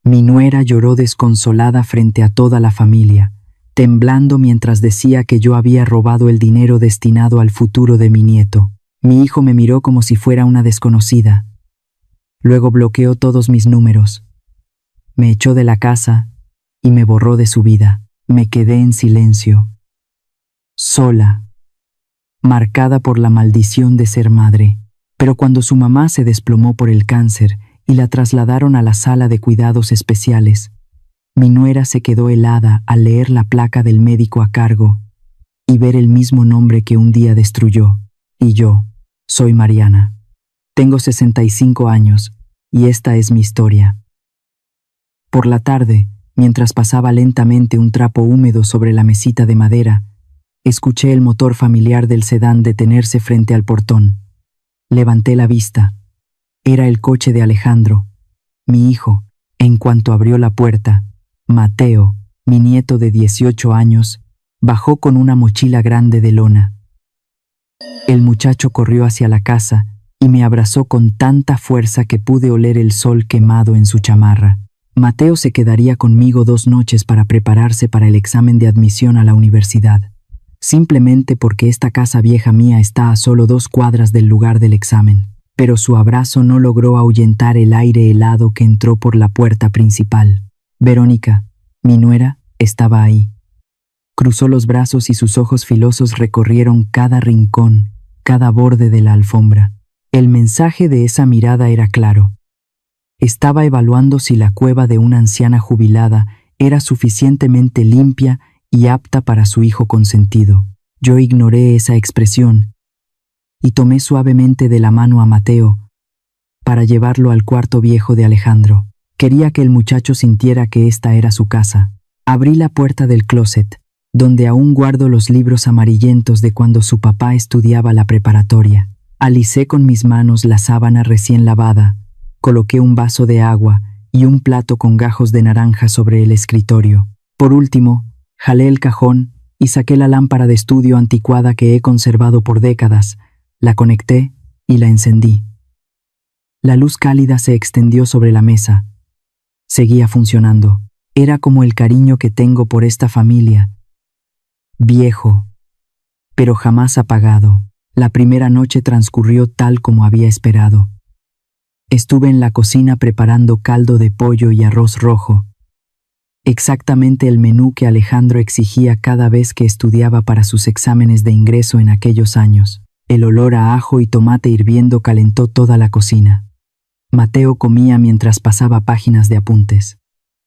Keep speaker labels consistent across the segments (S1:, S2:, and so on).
S1: Mi nuera lloró desconsolada frente a toda la familia, temblando mientras decía que yo había robado el dinero destinado al futuro de mi nieto. Mi hijo me miró como si fuera una desconocida. Luego bloqueó todos mis números. Me echó de la casa y me borró de su vida. Me quedé en silencio, sola, marcada por la maldición de ser madre. Pero cuando su mamá se desplomó por el cáncer y la trasladaron a la sala de cuidados especiales, mi nuera se quedó helada al leer la placa del médico a cargo y ver el mismo nombre que un día destruyó. Y yo, soy Mariana. Tengo 65 años y esta es mi historia. Por la tarde, mientras pasaba lentamente un trapo húmedo sobre la mesita de madera, escuché el motor familiar del sedán detenerse frente al portón. Levanté la vista. Era el coche de Alejandro, mi hijo. En cuanto abrió la puerta, Mateo, mi nieto de 18 años, bajó con una mochila grande de lona. El muchacho corrió hacia la casa y me abrazó con tanta fuerza que pude oler el sol quemado en su chamarra. Mateo se quedaría conmigo 2 noches para prepararse para el examen de admisión a la universidad, simplemente porque esta casa vieja mía está a solo 2 cuadras del lugar del examen. Pero su abrazo no logró ahuyentar el aire helado que entró por la puerta principal. Verónica, mi nuera, estaba ahí. Cruzó los brazos y sus ojos filosos recorrieron cada rincón, cada borde de la alfombra. El mensaje de esa mirada era claro. Estaba evaluando si la cueva de una anciana jubilada era suficientemente limpia y apta para su hijo consentido. Yo ignoré esa expresión y tomé suavemente de la mano a Mateo para llevarlo al cuarto viejo de Alejandro. Quería que el muchacho sintiera que esta era su casa. Abrí la puerta del closet, donde aún guardo los libros amarillentos de cuando su papá estudiaba la preparatoria. Alisé con mis manos la sábana recién lavada, coloqué un vaso de agua y un plato con gajos de naranja sobre el escritorio. Por último, jalé el cajón y saqué la lámpara de estudio anticuada que he conservado por décadas. La conecté y la encendí. La luz cálida se extendió sobre la mesa. Seguía funcionando. Era como el cariño que tengo por esta familia. Viejo, pero jamás apagado. La primera noche transcurrió tal como había esperado. Estuve en la cocina preparando caldo de pollo y arroz rojo. Exactamente el menú que Alejandro exigía cada vez que estudiaba para sus exámenes de ingreso en aquellos años. El olor a ajo y tomate hirviendo calentó toda la cocina. Mateo comía mientras pasaba páginas de apuntes.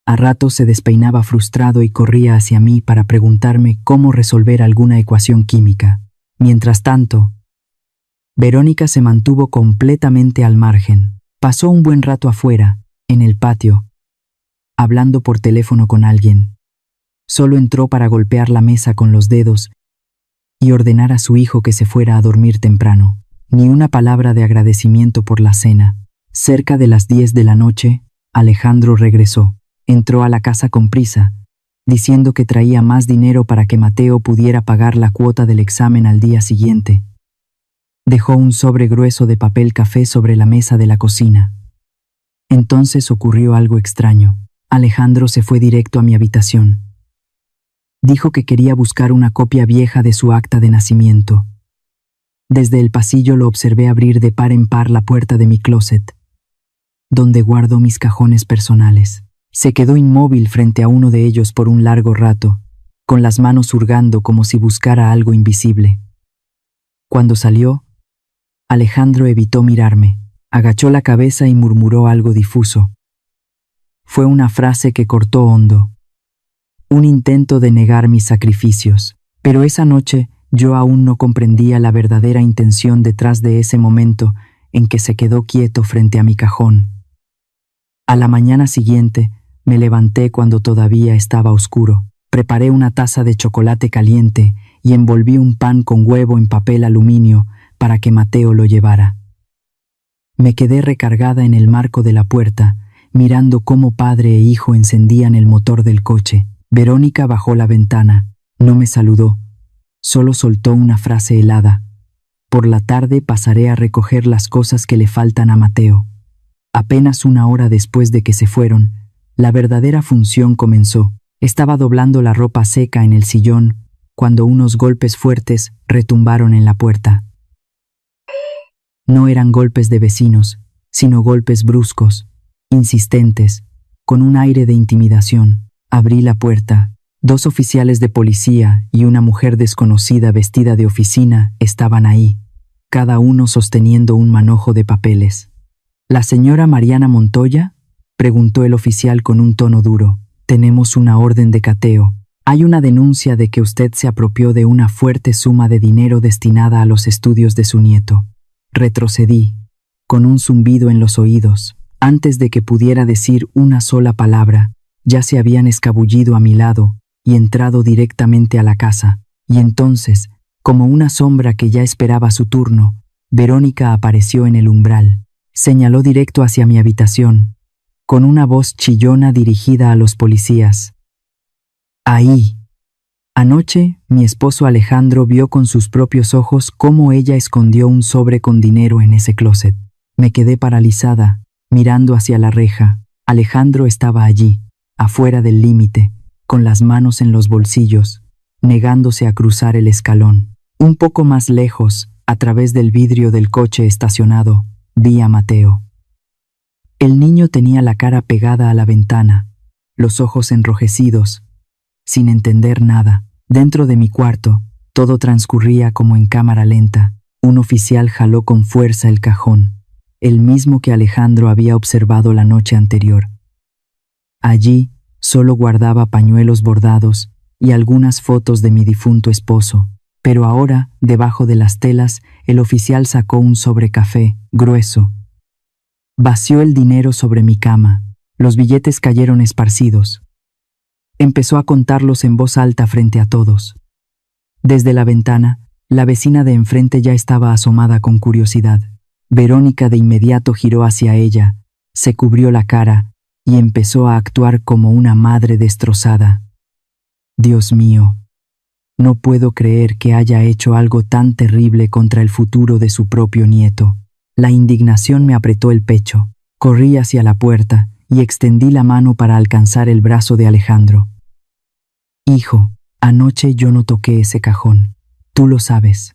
S1: A ratos se despeinaba frustrado y corría hacia mí para preguntarme cómo resolver alguna ecuación química. Mientras tanto, Verónica se mantuvo completamente al margen. Pasó un buen rato afuera, en el patio, hablando por teléfono con alguien. Solo entró para golpear la mesa con los dedos y ordenar a su hijo que se fuera a dormir temprano. Ni una palabra de agradecimiento por la cena. Cerca de las 10 de la noche, Alejandro regresó. Entró a la casa con prisa, diciendo que traía más dinero para que Mateo pudiera pagar la cuota del examen al día siguiente. Dejó un sobre grueso de papel café sobre la mesa de la cocina. Entonces ocurrió algo extraño. Alejandro se fue directo a mi habitación. Dijo que quería buscar una copia vieja de su acta de nacimiento. Desde el pasillo lo observé abrir de par en par la puerta de mi closet, donde guardo mis cajones personales. Se quedó inmóvil frente a uno de ellos por un largo rato, con las manos hurgando como si buscara algo invisible. Cuando salió, Alejandro evitó mirarme, agachó la cabeza y murmuró algo difuso. Fue una frase que cortó hondo. Un intento de negar mis sacrificios. Pero esa noche yo aún no comprendía la verdadera intención detrás de ese momento en que se quedó quieto frente a mi cajón. A la mañana siguiente me levanté cuando todavía estaba oscuro. Preparé una taza de chocolate caliente y envolví un pan con huevo en papel aluminio para que Mateo lo llevara. Me quedé recargada en el marco de la puerta, mirando cómo padre e hijo encendían el motor del coche. Verónica bajó la ventana. No me saludó. Solo soltó una frase helada. Por la tarde pasaré a recoger las cosas que le faltan a Mateo. Apenas una hora después de que se fueron, La verdadera función comenzó. Estaba doblando la ropa seca en el sillón cuando unos golpes fuertes retumbaron en la puerta. No eran golpes de vecinos, sino golpes bruscos, insistentes, con un aire de intimidación. Abrí la puerta. 2 oficiales de policía y una mujer desconocida vestida de oficina estaban ahí, cada uno sosteniendo un manojo de papeles. ¿La señora Mariana Montoya?, preguntó el oficial con un tono duro. Tenemos una orden de cateo. Hay una denuncia de que usted se apropió de una fuerte suma de dinero destinada a los estudios de su nieto. Retrocedí, con un zumbido en los oídos. Antes de que pudiera decir una sola palabra, ya se habían escabullido a mi lado y entrado directamente a la casa. Y entonces, como una sombra que ya esperaba su turno, Verónica apareció en el umbral. Señaló directo hacia mi habitación, con una voz chillona dirigida a los policías. Ahí. Anoche, mi esposo Alejandro vio con sus propios ojos cómo ella escondió un sobre con dinero en ese closet. Me quedé paralizada, mirando hacia la reja. Alejandro estaba allí, afuera del límite, con las manos en los bolsillos, negándose a cruzar el escalón. Un poco más lejos, a través del vidrio del coche estacionado, vi a Mateo. El niño tenía la cara pegada a la ventana, los ojos enrojecidos, sin entender nada. Dentro de mi cuarto, todo transcurría como en cámara lenta. Un oficial jaló con fuerza el cajón, el mismo que Alejandro había observado la noche anterior. Allí solo guardaba pañuelos bordados y algunas fotos de mi difunto esposo, pero ahora, debajo de las telas, el oficial sacó un sobre café, grueso. Vació el dinero sobre mi cama. Los billetes cayeron esparcidos. Empezó a contarlos en voz alta frente a todos. Desde la ventana, la vecina de enfrente ya estaba asomada con curiosidad. Verónica de inmediato giró hacia ella, se cubrió la cara y empezó a actuar como una madre destrozada. Dios mío, no puedo creer que haya hecho algo tan terrible contra el futuro de su propio nieto. La indignación me apretó el pecho. Corrí hacia la puerta y extendí la mano para alcanzar el brazo de Alejandro. Hijo, anoche yo no toqué ese cajón. Tú lo sabes.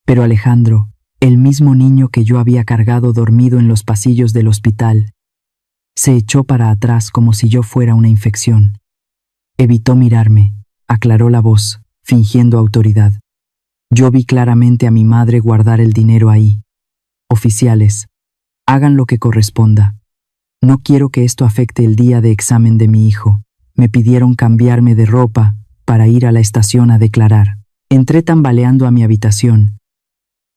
S1: Pero Alejandro, el mismo niño que yo había cargado dormido en los pasillos del hospital, se echó para atrás como si yo fuera una infección. Evitó mirarme, aclaró la voz, fingiendo autoridad. Yo vi claramente a mi madre guardar el dinero ahí. Oficiales, hagan lo que corresponda. No quiero que esto afecte el día de examen de mi hijo. Me pidieron cambiarme de ropa para ir a la estación a declarar. Entré tambaleando a mi habitación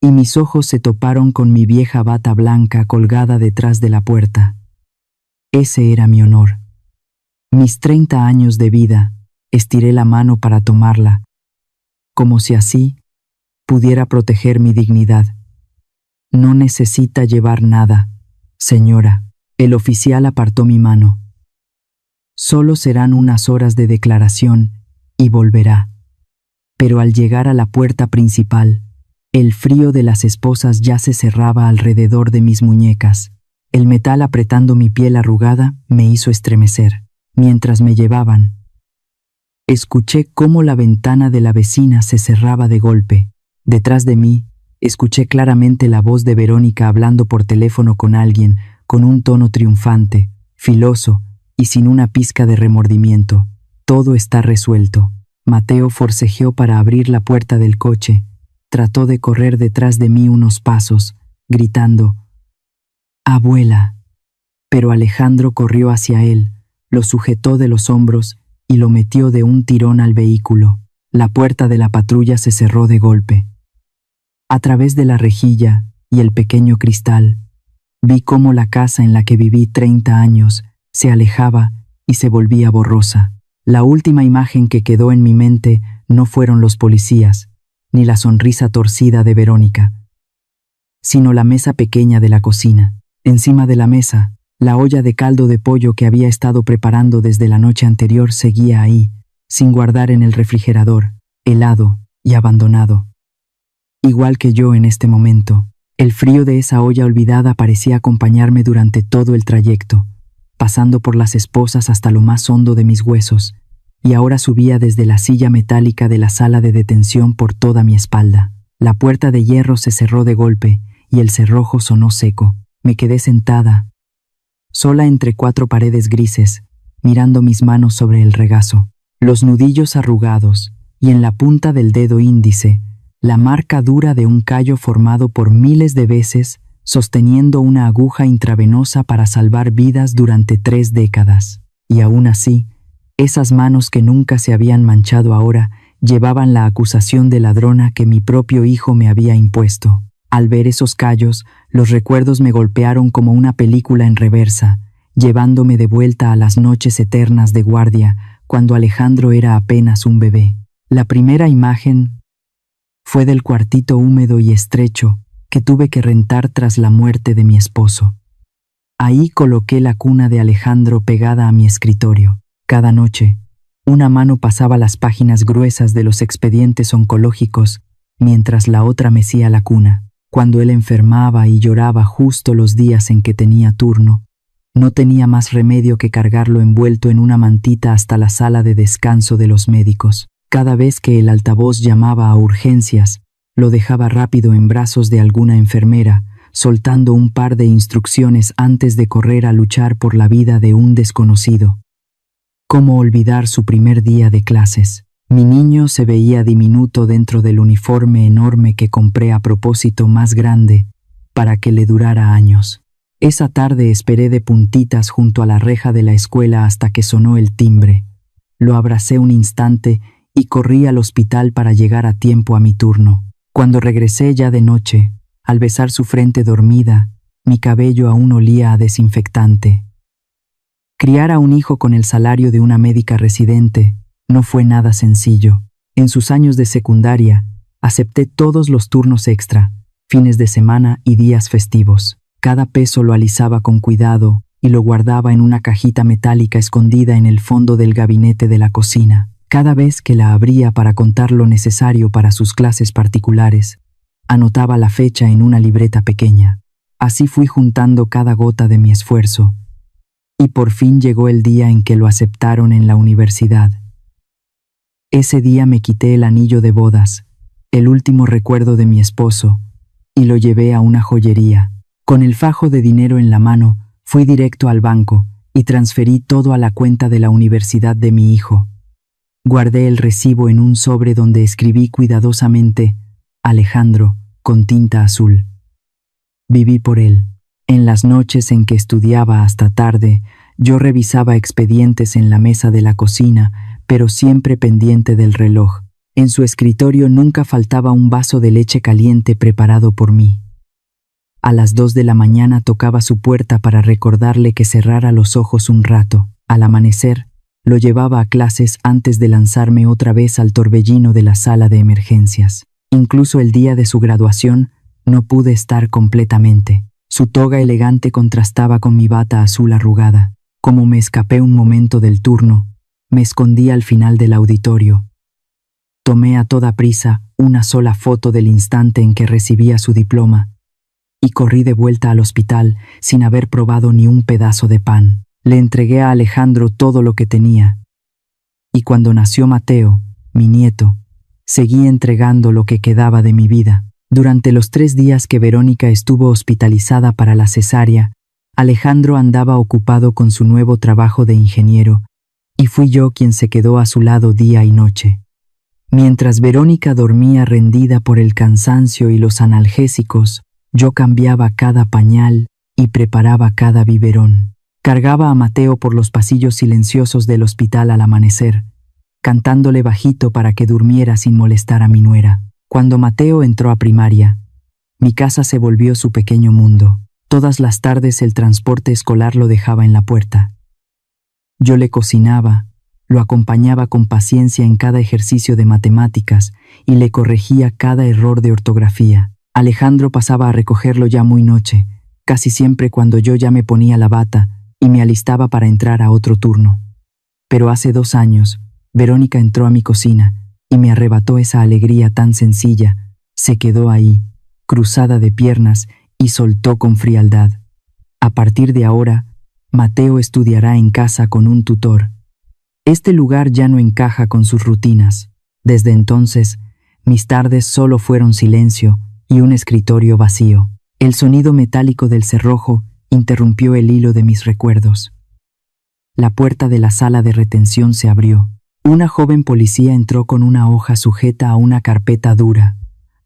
S1: y mis ojos se toparon con mi vieja bata blanca colgada detrás de la puerta. Ese era mi honor. Mis 30 años de vida, estiré la mano para tomarla, como si así pudiera proteger mi dignidad. No necesita llevar nada, señora. El oficial apartó mi mano. Solo serán unas horas de declaración y volverá. Pero al llegar a la puerta principal, el frío de las esposas ya se cerraba alrededor de mis muñecas. El metal apretando mi piel arrugada me hizo estremecer. Mientras me llevaban, escuché cómo la ventana de la vecina se cerraba de golpe. Detrás de mí, escuché claramente la voz de Verónica hablando por teléfono con alguien, con un tono triunfante, filoso y sin una pizca de remordimiento. Todo está resuelto. Mateo forcejeó para abrir la puerta del coche. Trató de correr detrás de mí unos pasos, gritando, «Abuela». Pero Alejandro corrió hacia él, lo sujetó de los hombros y lo metió de un tirón al vehículo. La puerta de la patrulla se cerró de golpe. A través de la rejilla y el pequeño cristal, vi cómo la casa en la que viví 30 años se alejaba y se volvía borrosa. La última imagen que quedó en mi mente no fueron los policías, ni la sonrisa torcida de Verónica, sino la mesa pequeña de la cocina. Encima de la mesa, la olla de caldo de pollo que había estado preparando desde la noche anterior seguía ahí, sin guardar en el refrigerador, helado y abandonado. Igual que yo en este momento, el frío de esa olla olvidada parecía acompañarme durante todo el trayecto. pasando por las esposas hasta lo más hondo de mis huesos, y ahora subía desde la silla metálica de la sala de detención por toda mi espalda. La puerta de hierro se cerró de golpe, y el cerrojo sonó seco. Me quedé sentada, sola entre 4 paredes grises, mirando mis manos sobre el regazo, los nudillos arrugados, y en la punta del dedo índice, la marca dura de un callo formado por miles de veces, sosteniendo una aguja intravenosa para salvar vidas durante 3 décadas. Y aún así, esas manos que nunca se habían manchado ahora llevaban la acusación de ladrona que mi propio hijo me había impuesto. Al ver esos callos, los recuerdos me golpearon como una película en reversa, llevándome de vuelta a las noches eternas de guardia, cuando Alejandro era apenas un bebé. La primera imagen fue del cuartito húmedo y estrecho que tuve que rentar tras la muerte de mi esposo. Ahí coloqué la cuna de Alejandro pegada a mi escritorio. Cada noche, una mano pasaba las páginas gruesas de los expedientes oncológicos, mientras la otra mecía la cuna. Cuando él enfermaba y lloraba justo los días en que tenía turno, no tenía más remedio que cargarlo envuelto en una mantita hasta la sala de descanso de los médicos. Cada vez que el altavoz llamaba a urgencias, lo dejaba rápido en brazos de alguna enfermera, soltando un par de instrucciones antes de correr a luchar por la vida de un desconocido. ¿Cómo olvidar su primer día de clases? Mi niño se veía diminuto dentro del uniforme enorme que compré a propósito más grande para que le durara años. Esa tarde esperé de puntitas junto a la reja de la escuela hasta que sonó el timbre. Lo abracé un instante y corrí al hospital para llegar a tiempo a mi turno. Cuando regresé ya de noche, al besar su frente dormida, mi cabello aún olía a desinfectante. Criar a un hijo con el salario de una médica residente no fue nada sencillo. En sus años de secundaria, acepté todos los turnos extra, fines de semana y días festivos. Cada peso lo alisaba con cuidado y lo guardaba en una cajita metálica escondida en el fondo del gabinete de la cocina. Cada vez que la abría para contar lo necesario para sus clases particulares, anotaba la fecha en una libreta pequeña. Así fui juntando cada gota de mi esfuerzo. Y por fin llegó el día en que lo aceptaron en la universidad. Ese día me quité el anillo de bodas, el último recuerdo de mi esposo, y lo llevé a una joyería. Con el fajo de dinero en la mano, fui directo al banco y transferí todo a la cuenta de la universidad de mi hijo. Guardé el recibo en un sobre donde escribí cuidadosamente Alejandro con tinta azul. Viví por él. En las noches en que estudiaba hasta tarde, yo revisaba expedientes en la mesa de la cocina, pero siempre pendiente del reloj. En su escritorio nunca faltaba un vaso de leche caliente preparado por mí. A las 2 de la mañana tocaba su puerta para recordarle que cerrara los ojos un rato. Al amanecer, lo llevaba a clases antes de lanzarme otra vez al torbellino de la sala de emergencias. Incluso el día de su graduación, no pude estar completamente. Su toga elegante contrastaba con mi bata azul arrugada. Como me escapé un momento del turno, me escondí al final del auditorio. Tomé a toda prisa una sola foto del instante en que recibía su diploma y corrí de vuelta al hospital sin haber probado ni un pedazo de pan. Le entregué a Alejandro todo lo que tenía. Y cuando nació Mateo, mi nieto, seguí entregando lo que quedaba de mi vida. Durante los 3 días que Verónica estuvo hospitalizada para la cesárea, Alejandro andaba ocupado con su nuevo trabajo de ingeniero, y fui yo quien se quedó a su lado día y noche. Mientras Verónica dormía rendida por el cansancio y los analgésicos, yo cambiaba cada pañal y preparaba cada biberón. Cargaba a Mateo por los pasillos silenciosos del hospital al amanecer, cantándole bajito para que durmiera sin molestar a mi nuera. Cuando Mateo entró a primaria, mi casa se volvió su pequeño mundo. Todas las tardes el transporte escolar lo dejaba en la puerta. Yo le cocinaba, lo acompañaba con paciencia en cada ejercicio de matemáticas y le corregía cada error de ortografía. Alejandro pasaba a recogerlo ya muy noche, casi siempre cuando yo ya me ponía la bata y me alistaba para entrar a otro turno. Pero hace 2 años, Verónica entró a mi cocina y me arrebató esa alegría tan sencilla. Se quedó ahí, cruzada de piernas, y soltó con frialdad: a partir de ahora, Mateo estudiará en casa con un tutor. Este lugar ya no encaja con sus rutinas. Desde entonces, mis tardes solo fueron silencio y un escritorio vacío. El sonido metálico del cerrojo interrumpió el hilo de mis recuerdos. La puerta de la sala de retención se abrió. Una joven policía entró con una hoja sujeta a una carpeta dura,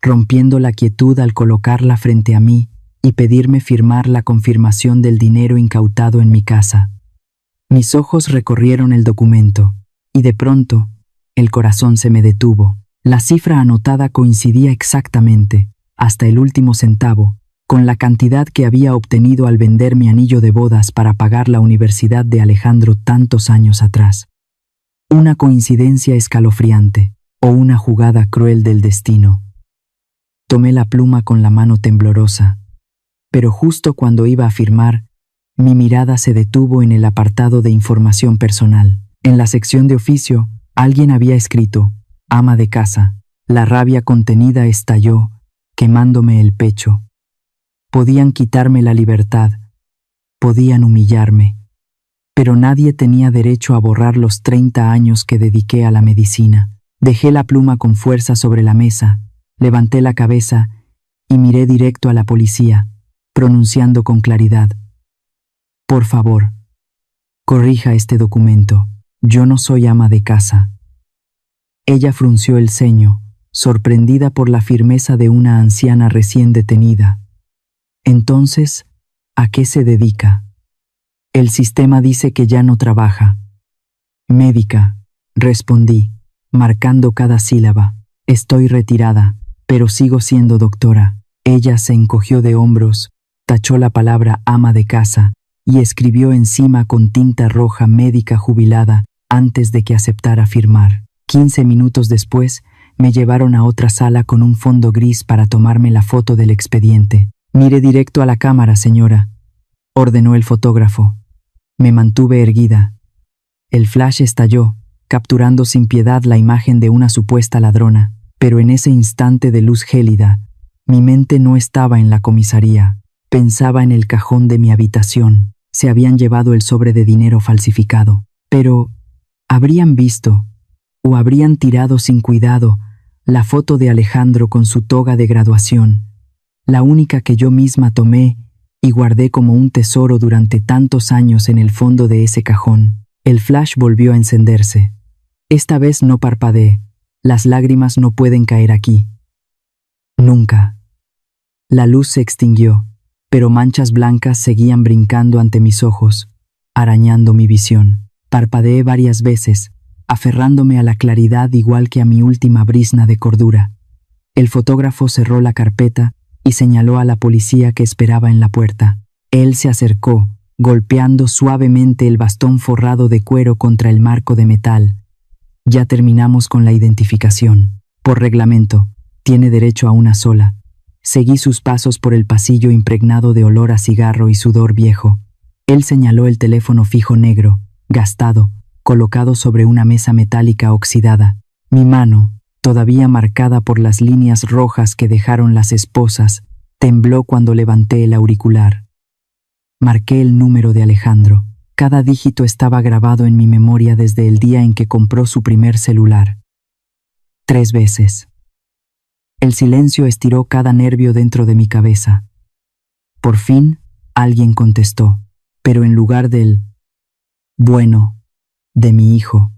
S1: rompiendo la quietud al colocarla frente a mí y pedirme firmar la confirmación del dinero incautado en mi casa. Mis ojos recorrieron el documento, y de pronto, el corazón se me detuvo. La cifra anotada coincidía exactamente, hasta el último centavo, con la cantidad que había obtenido al vender mi anillo de bodas para pagar la universidad de Alejandro tantos años atrás. Una coincidencia escalofriante, o una jugada cruel del destino. Tomé la pluma con la mano temblorosa, pero justo cuando iba a firmar, mi mirada se detuvo en el apartado de información personal. En la sección de oficio, alguien había escrito, ama de casa. La rabia contenida estalló, quemándome el pecho. Podían quitarme la libertad, podían humillarme, pero nadie tenía derecho a borrar los 30 años que dediqué a la medicina. Dejé la pluma con fuerza sobre la mesa, levanté la cabeza y miré directo a la policía, pronunciando con claridad: por favor, corrija este documento. Yo no soy ama de casa. Ella frunció el ceño, sorprendida por la firmeza de una anciana recién detenida. Entonces, ¿a qué se dedica? El sistema dice que ya no trabaja. Médica, respondí, marcando cada sílaba. Estoy retirada, pero sigo siendo doctora. Ella se encogió de hombros, tachó la palabra ama de casa y escribió encima con tinta roja médica jubilada antes de que aceptara firmar. 15 minutos después, me llevaron a otra sala con un fondo gris para tomarme la foto del expediente. Mire directo a la cámara, señora, ordenó el fotógrafo. Me mantuve erguida. El flash estalló, capturando sin piedad la imagen de una supuesta ladrona, pero en ese instante de luz gélida, mi mente no estaba en la comisaría. Pensaba en el cajón de mi habitación. Se habían llevado el sobre de dinero falsificado. Pero, ¿habrían visto, o habrían tirado sin cuidado, la foto de Alejandro con su toga de graduación, la única que yo misma tomé y guardé como un tesoro durante tantos años en el fondo de ese cajón? El flash volvió a encenderse. Esta vez no parpadeé. Las lágrimas no pueden caer aquí. Nunca. La luz se extinguió, pero manchas blancas seguían brincando ante mis ojos, arañando mi visión. Parpadeé varias veces, aferrándome a la claridad igual que a mi última brizna de cordura. El fotógrafo cerró la carpeta y señaló a la policía que esperaba en la puerta. Él se acercó, golpeando suavemente el bastón forrado de cuero contra el marco de metal. Ya terminamos con la identificación. Por reglamento, tiene derecho a una sola. Seguí sus pasos por el pasillo impregnado de olor a cigarro y sudor viejo. Él señaló el teléfono fijo negro, gastado, colocado sobre una mesa metálica oxidada. Mi mano, todavía marcada por las líneas rojas que dejaron las esposas, tembló cuando levanté el auricular. Marqué el número de Alejandro. Cada dígito estaba grabado en mi memoria desde el día en que compró su primer celular. 3 veces. El silencio estiró cada nervio dentro de mi cabeza. Por fin, alguien contestó, pero en lugar del bueno de mi hijo.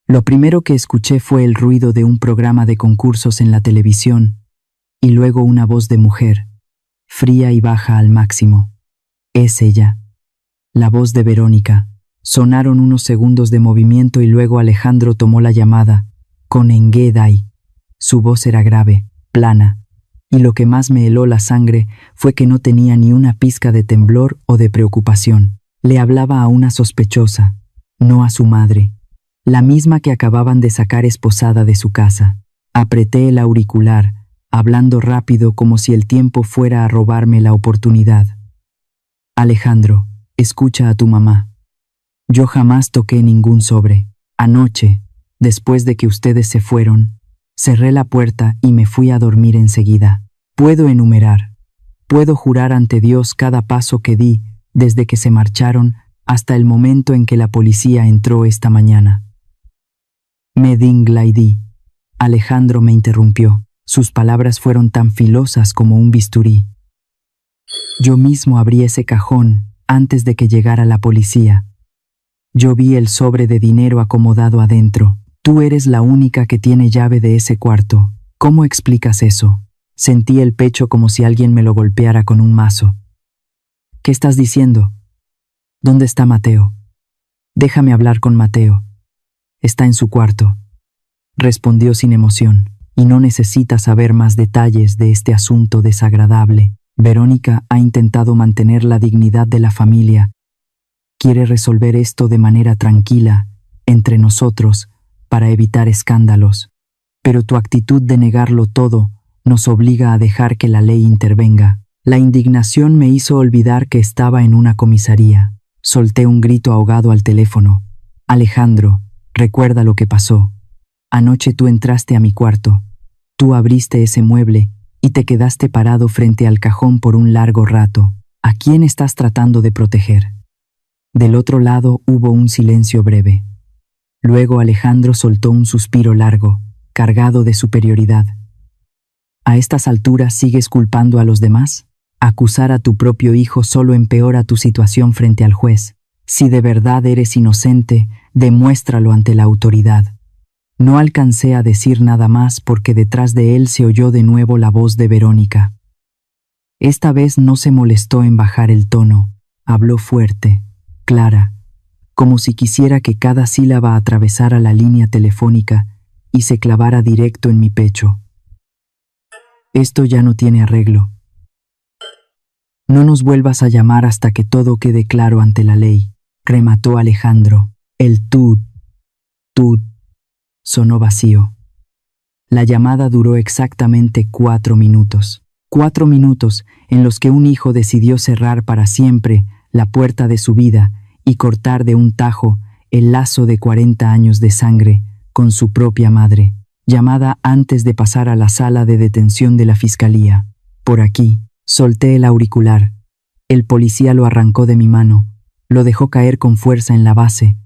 S1: Lo primero que escuché fue el ruido de un programa de concursos en la televisión, y luego una voz de mujer, fría y baja al máximo. Es ella. La voz de Verónica. Sonaron unos segundos de movimiento y luego Alejandro tomó la llamada, con Engedai. Su voz era grave, plana, y lo que más me heló la sangre fue que no tenía ni una pizca de temblor o de preocupación. Le hablaba a una sospechosa, no a su madre, la misma que acababan de sacar esposada de su casa. Apreté el auricular, hablando rápido como si el tiempo fuera a robarme la oportunidad. Alejandro, escucha a tu mamá. Yo jamás toqué ningún sobre. Anoche, después de que ustedes se fueron, cerré la puerta y me fui a dormir enseguida. Puedo enumerar, puedo jurar ante Dios cada paso que di desde que se marcharon hasta el momento en que la policía entró esta mañana. Medinglaidí. Alejandro me interrumpió. Sus palabras fueron tan filosas como un bisturí. Yo mismo abrí ese cajón antes de que llegara la policía. Yo vi el sobre de dinero acomodado adentro. Tú eres la única que tiene llave de ese cuarto. ¿Cómo explicas eso? Sentí el pecho como si alguien me lo golpeara con un mazo. ¿Qué estás diciendo? ¿Dónde está Mateo? Déjame hablar con Mateo. Está en su cuarto. Respondió sin emoción. Y no necesita saber más detalles de este asunto desagradable. Verónica ha intentado mantener la dignidad de la familia. Quiere resolver esto de manera tranquila, entre nosotros, para evitar escándalos. Pero tu actitud de negarlo todo nos obliga a dejar que la ley intervenga. La indignación me hizo olvidar que estaba en una comisaría. Solté un grito ahogado al teléfono. Alejandro, recuerda lo que pasó. Anoche tú entraste a mi cuarto. Tú abriste ese mueble y te quedaste parado frente al cajón por un largo rato. ¿A quién estás tratando de proteger? Del otro lado hubo un silencio breve. Luego Alejandro soltó un suspiro largo, cargado de superioridad. ¿A estas alturas sigues culpando a los demás? Acusar a tu propio hijo solo empeora tu situación frente al juez. Si de verdad eres inocente, demuéstralo ante la autoridad. No alcancé a decir nada más porque detrás de él se oyó de nuevo la voz de Verónica. Esta vez no se molestó en bajar el tono. Habló fuerte, clara, como si quisiera que cada sílaba atravesara la línea telefónica y se clavara directo en mi pecho. Esto ya no tiene arreglo. No nos vuelvas a llamar hasta que todo quede claro ante la ley, remató Alejandro. El tut sonó vacío. La llamada duró exactamente 4 minutos. 4 minutos en los que un hijo decidió cerrar para siempre la puerta de su vida y cortar de un tajo el lazo de 40 años de sangre con su propia madre, llamada antes de pasar a la sala de detención de la fiscalía. Por aquí, solté el auricular. El policía lo arrancó de mi mano, lo dejó caer con fuerza en la base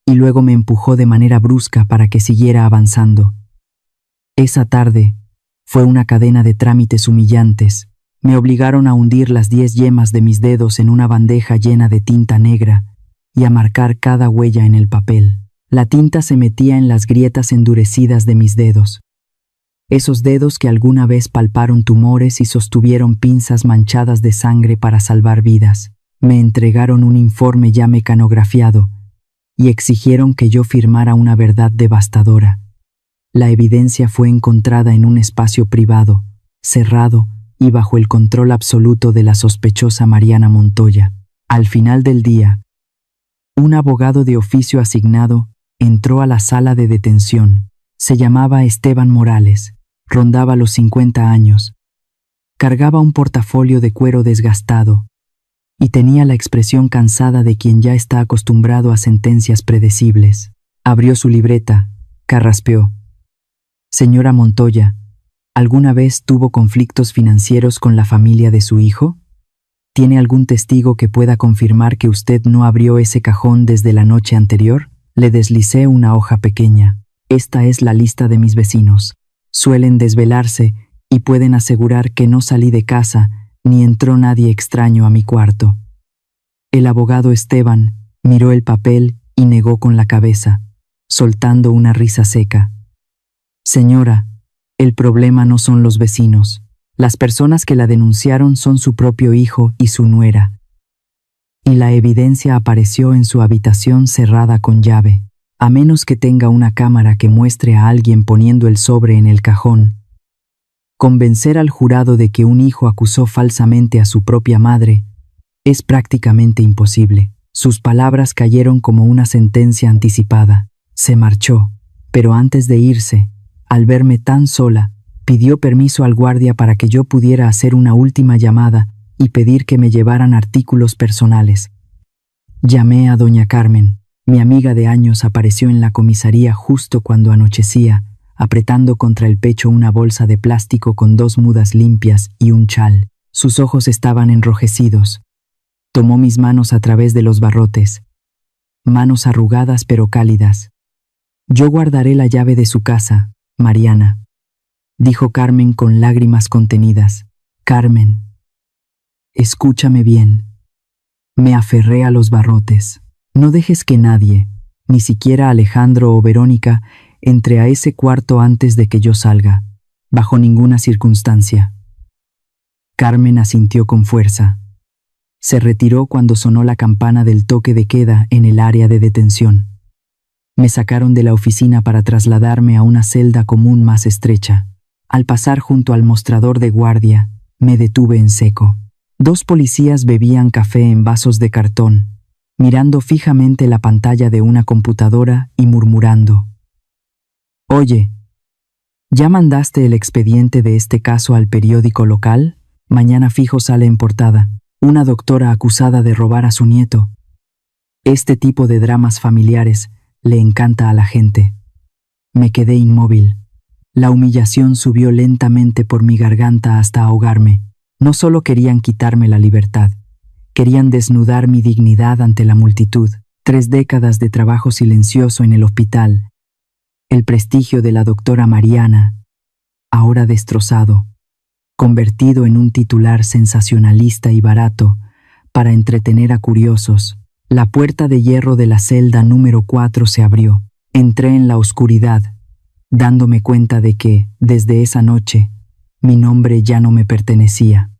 S1: y luego me empujó de manera brusca para que siguiera avanzando. Esa tarde fue una cadena de trámites humillantes. Me obligaron a hundir las 10 yemas de mis dedos en una bandeja llena de tinta negra y a marcar cada huella en el papel. La tinta se metía en las grietas endurecidas de mis dedos. Esos dedos que alguna vez palparon tumores y sostuvieron pinzas manchadas de sangre para salvar vidas. Me entregaron un informe ya mecanografiado y exigieron que yo firmara una verdad devastadora. La evidencia fue encontrada en un espacio privado, cerrado y bajo el control absoluto de la sospechosa Mariana Montoya. Al final del día, un abogado de oficio asignado entró a la sala de detención. Se llamaba Esteban Morales, rondaba los 50 años. Cargaba un portafolio de cuero desgastado y tenía la expresión cansada de quien ya está acostumbrado a sentencias predecibles. Abrió su libreta, carraspeó. Señora Montoya, ¿alguna vez tuvo conflictos financieros con la familia de su hijo? ¿Tiene algún testigo que pueda confirmar que usted no abrió ese cajón desde la noche anterior? Le deslicé una hoja pequeña. Esta es la lista de mis vecinos. Suelen desvelarse y pueden asegurar que no salí de casa ni entró nadie extraño a mi cuarto. El abogado Esteban miró el papel y negó con la cabeza, soltando una risa seca. Señora, el problema no son los vecinos. Las personas que la denunciaron son su propio hijo y su nuera. Y la evidencia apareció en su habitación cerrada con llave. A menos que tenga una cámara que muestre a alguien poniendo el sobre en el cajón. Convencer al jurado de que un hijo acusó falsamente a su propia madre es prácticamente imposible. Sus palabras cayeron como una sentencia anticipada. Se marchó, pero antes de irse, al verme tan sola, pidió permiso al guardia para que yo pudiera hacer una última llamada y pedir que me llevaran artículos personales. Llamé a doña Carmen. Mi amiga de años apareció en la comisaría justo cuando anochecía, apretando contra el pecho una bolsa de plástico con 2 mudas limpias y un chal. Sus ojos estaban enrojecidos. Tomó mis manos a través de los barrotes manos arrugadas pero cálidas. «Yo guardaré la llave de su casa, Mariana», dijo Carmen con lágrimas contenidas. «Carmen, escúchame bien». Me aferré a los barrotes. «No dejes que nadie, ni siquiera Alejandro o Verónica, entre a ese cuarto antes de que yo salga, bajo ninguna circunstancia». Carmen asintió con fuerza. Se retiró cuando sonó la campana del toque de queda en el área de detención. Me sacaron de la oficina para trasladarme a una celda común más estrecha. Al pasar junto al mostrador de guardia, me detuve en seco. 2 policías bebían café en vasos de cartón, mirando fijamente la pantalla de una computadora y murmurando. «Oye, ¿ya mandaste el expediente de este caso al periódico local? Mañana fijo sale en portada. Una doctora acusada de robar a su nieto». Este tipo de dramas familiares le encanta a la gente. Me quedé inmóvil. La humillación subió lentamente por mi garganta hasta ahogarme. No solo querían quitarme la libertad, querían desnudar mi dignidad ante la multitud. 3 décadas de trabajo silencioso en el hospital. El prestigio de la doctora Mariana, ahora destrozado, convertido en un titular sensacionalista y barato para entretener a curiosos. La puerta de hierro de la celda número 4 se abrió. Entré en la oscuridad, dándome cuenta de que, desde esa noche, mi nombre ya no me pertenecía.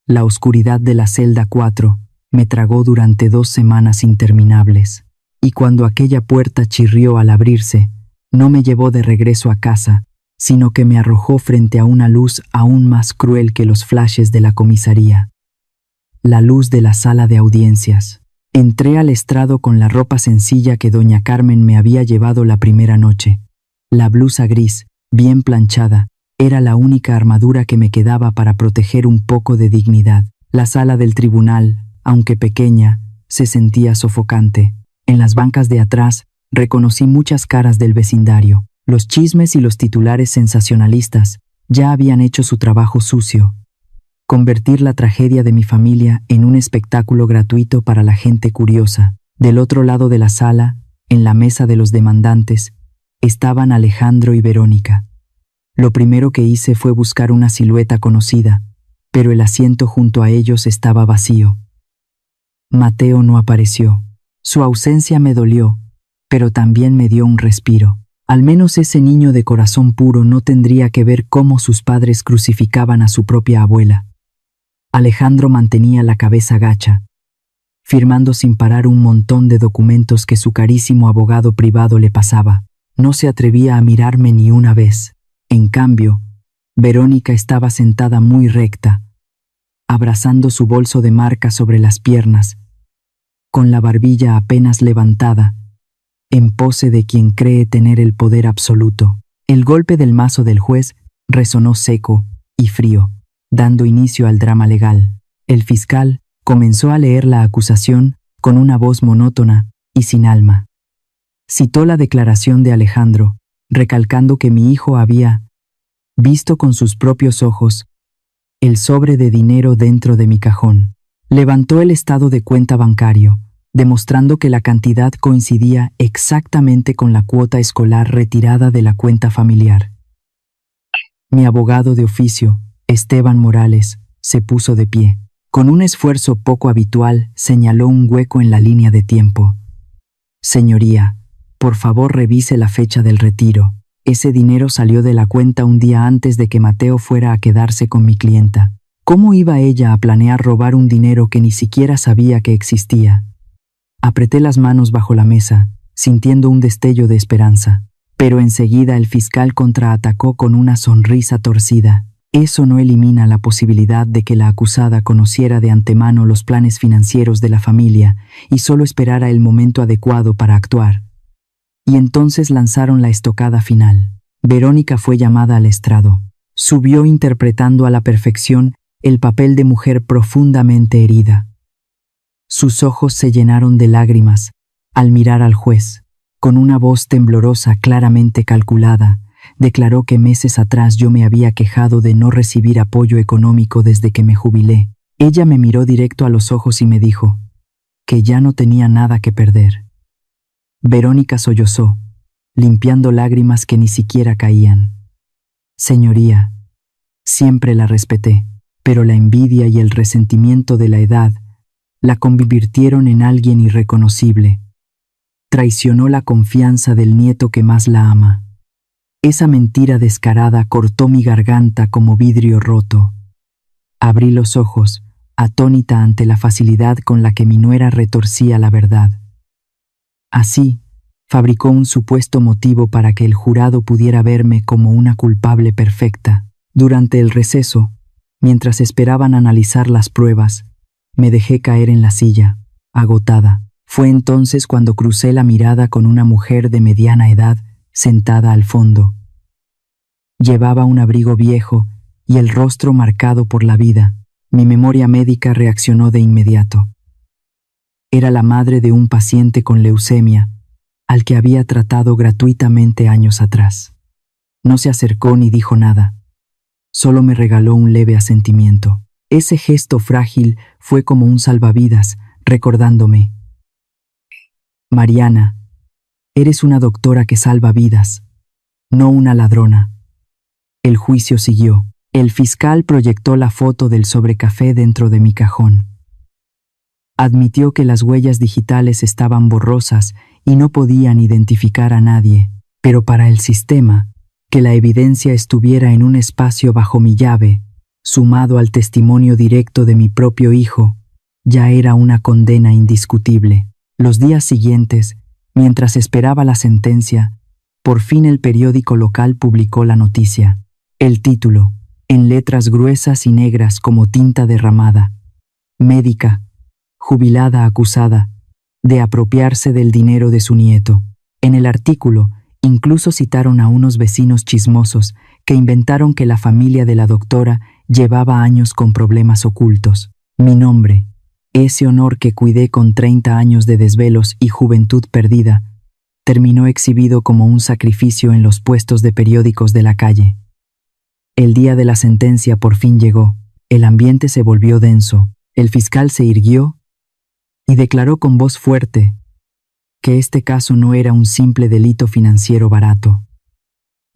S1: La oscuridad de la celda 4 me tragó durante 2 semanas interminables, y cuando aquella puerta chirrió al abrirse, no me llevó de regreso a casa, sino que me arrojó frente a una luz aún más cruel que los flashes de la comisaría. La luz de la sala de audiencias. Entré al estrado con la ropa sencilla que doña Carmen me había llevado la primera noche. La blusa gris, bien planchada, era la única armadura que me quedaba para proteger un poco de dignidad. La sala del tribunal, aunque pequeña, se sentía sofocante. En las bancas de atrás, reconocí muchas caras del vecindario. Los chismes y los titulares sensacionalistas ya habían hecho su trabajo sucio. Convertir la tragedia de mi familia en un espectáculo gratuito para la gente curiosa. Del otro lado de la sala, en la mesa de los demandantes, estaban Alejandro y Verónica. Lo primero que hice fue buscar una silueta conocida, pero el asiento junto a ellos estaba vacío. Mateo no apareció. Su ausencia me dolió, pero también me dio un respiro. Al menos ese niño de corazón puro no tendría que ver cómo sus padres crucificaban a su propia abuela. Alejandro mantenía la cabeza gacha, firmando sin parar un montón de documentos que su carísimo abogado privado le pasaba. No se atrevía a mirarme ni una vez. En cambio, Verónica estaba sentada muy recta, abrazando su bolso de marca sobre las piernas, con la barbilla apenas levantada, en pose de quien cree tener el poder absoluto. El golpe del mazo del juez resonó seco y frío, dando inicio al drama legal. El fiscal comenzó a leer la acusación con una voz monótona y sin alma. Citó la declaración de Alejandro, recalcando que mi hijo había visto con sus propios ojos el sobre de dinero dentro de mi cajón. Levantó el estado de cuenta bancario, demostrando que la cantidad coincidía exactamente con la cuota escolar retirada de la cuenta familiar. Mi abogado de oficio, Esteban Morales, se puso de pie. Con un esfuerzo poco habitual, señaló un hueco en la línea de tiempo. «Señoría, por favor revise la fecha del retiro. Ese dinero salió de la cuenta un día antes de que Mateo fuera a quedarse con mi clienta. ¿Cómo iba ella a planear robar un dinero que ni siquiera sabía que existía?» Apreté las manos bajo la mesa, sintiendo un destello de esperanza. Pero enseguida el fiscal contraatacó con una sonrisa torcida. «Eso no elimina la posibilidad de que la acusada conociera de antemano los planes financieros de la familia y solo esperara el momento adecuado para actuar». Y entonces lanzaron la estocada final. Verónica fue llamada al estrado. Subió interpretando a la perfección el papel de mujer profundamente herida. Sus ojos se llenaron de lágrimas al mirar al juez. Con una voz temblorosa claramente calculada, declaró que meses atrás yo me había quejado de no recibir apoyo económico desde que me jubilé. Ella me miró directo a los ojos y me dijo que ya no tenía nada que perder. Verónica sollozó, limpiando lágrimas que ni siquiera caían. Señoría, siempre la respeté, pero la envidia y el resentimiento de la edad la convirtieron en alguien irreconocible. Traicionó la confianza del nieto que más la ama. Esa mentira descarada cortó mi garganta como vidrio roto. Abrí los ojos, atónita ante la facilidad con la que mi nuera retorcía la verdad. Así, fabricó un supuesto motivo para que el jurado pudiera verme como una culpable perfecta. Durante el receso, mientras esperaban analizar las pruebas, me dejé caer en la silla, agotada. Fue entonces cuando crucé la mirada con una mujer de mediana edad sentada al fondo. Llevaba un abrigo viejo y el rostro marcado por la vida. Mi memoria médica reaccionó de inmediato. Era la madre de un paciente con leucemia, al que había tratado gratuitamente años atrás. No se acercó ni dijo nada. Solo me regaló un leve asentimiento. Ese gesto frágil fue como un salvavidas, recordándome: Mariana, eres una doctora que salva vidas, no una ladrona. El juicio siguió. El fiscal proyectó la foto del sobrecafé dentro de mi cajón. Admitió que las huellas digitales estaban borrosas y no podían identificar a nadie, pero para el sistema, que la evidencia estuviera en un espacio bajo mi llave, sumado al testimonio directo de mi propio hijo, ya era una condena indiscutible. Los días siguientes, mientras esperaba la sentencia, por fin el periódico local publicó la noticia. El título, en letras gruesas y negras como tinta derramada: médica, jubilada acusada de apropiarse del dinero de su nieto. En el artículo, incluso citaron a unos vecinos chismosos que inventaron que la familia de la doctora llevaba años con problemas ocultos. Mi nombre, ese honor que cuidé con 30 años de desvelos y juventud perdida, terminó exhibido como un sacrificio en los puestos de periódicos de la calle. El día de la sentencia por fin llegó. El ambiente se volvió denso. El fiscal se irguió y declaró con voz fuerte que este caso no era un simple delito financiero barato.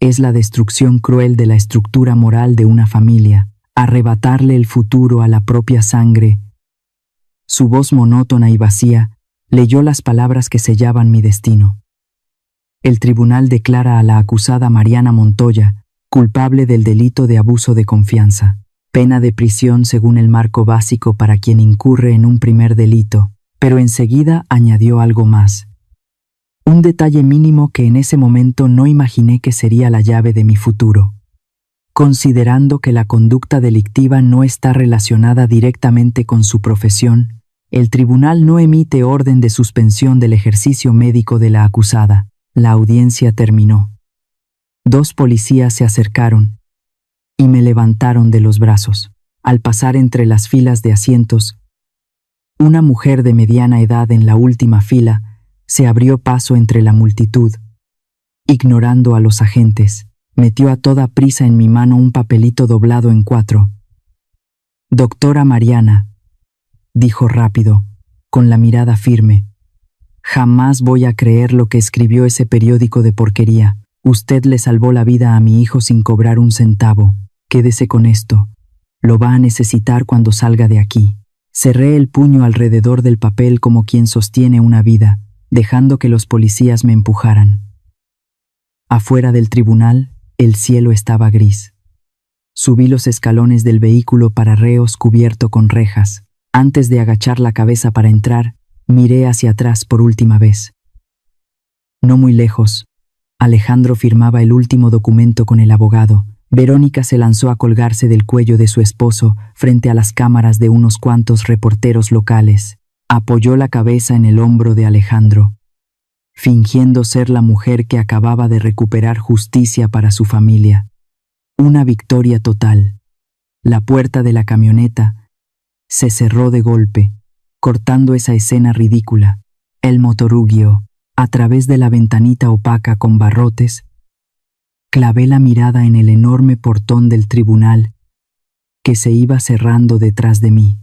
S1: Es la destrucción cruel de la estructura moral de una familia, arrebatarle el futuro a la propia sangre. Su voz monótona y vacía leyó las palabras que sellaban mi destino. El tribunal declara a la acusada Mariana Montoya culpable del delito de abuso de confianza, pena de prisión según el marco básico para quien incurre en un primer delito, pero enseguida añadió algo más. Un detalle mínimo que en ese momento no imaginé que sería la llave de mi futuro. Considerando que la conducta delictiva no está relacionada directamente con su profesión, el tribunal no emite orden de suspensión del ejercicio médico de la acusada. La audiencia terminó. 2 policías se acercaron y me levantaron de los brazos. Al pasar entre las filas de asientos, una mujer de mediana edad en la última fila se abrió paso entre la multitud. Ignorando a los agentes, metió a toda prisa en mi mano un papelito doblado en 4. Doctora Mariana, dijo rápido, con la mirada firme, jamás voy a creer lo que escribió ese periódico de porquería. Usted le salvó la vida a mi hijo sin cobrar un centavo. Quédese con esto. Lo va a necesitar cuando salga de aquí. Cerré el puño alrededor del papel como quien sostiene una vida, dejando que los policías me empujaran. Afuera del tribunal, el cielo estaba gris. Subí los escalones del vehículo para reos cubierto con rejas. Antes de agachar la cabeza para entrar, miré hacia atrás por última vez. No muy lejos, Alejandro firmaba el último documento con el abogado. Verónica se lanzó a colgarse del cuello de su esposo frente a las cámaras de unos cuantos reporteros locales. Apoyó la cabeza en el hombro de Alejandro, fingiendo ser la mujer que acababa de recuperar justicia para su familia. Una victoria total. La puerta de la camioneta se cerró de golpe, cortando esa escena ridícula. El motorugio, a través de la ventanita opaca con barrotes, clavé la mirada en el enorme portón del tribunal que se iba cerrando detrás de mí.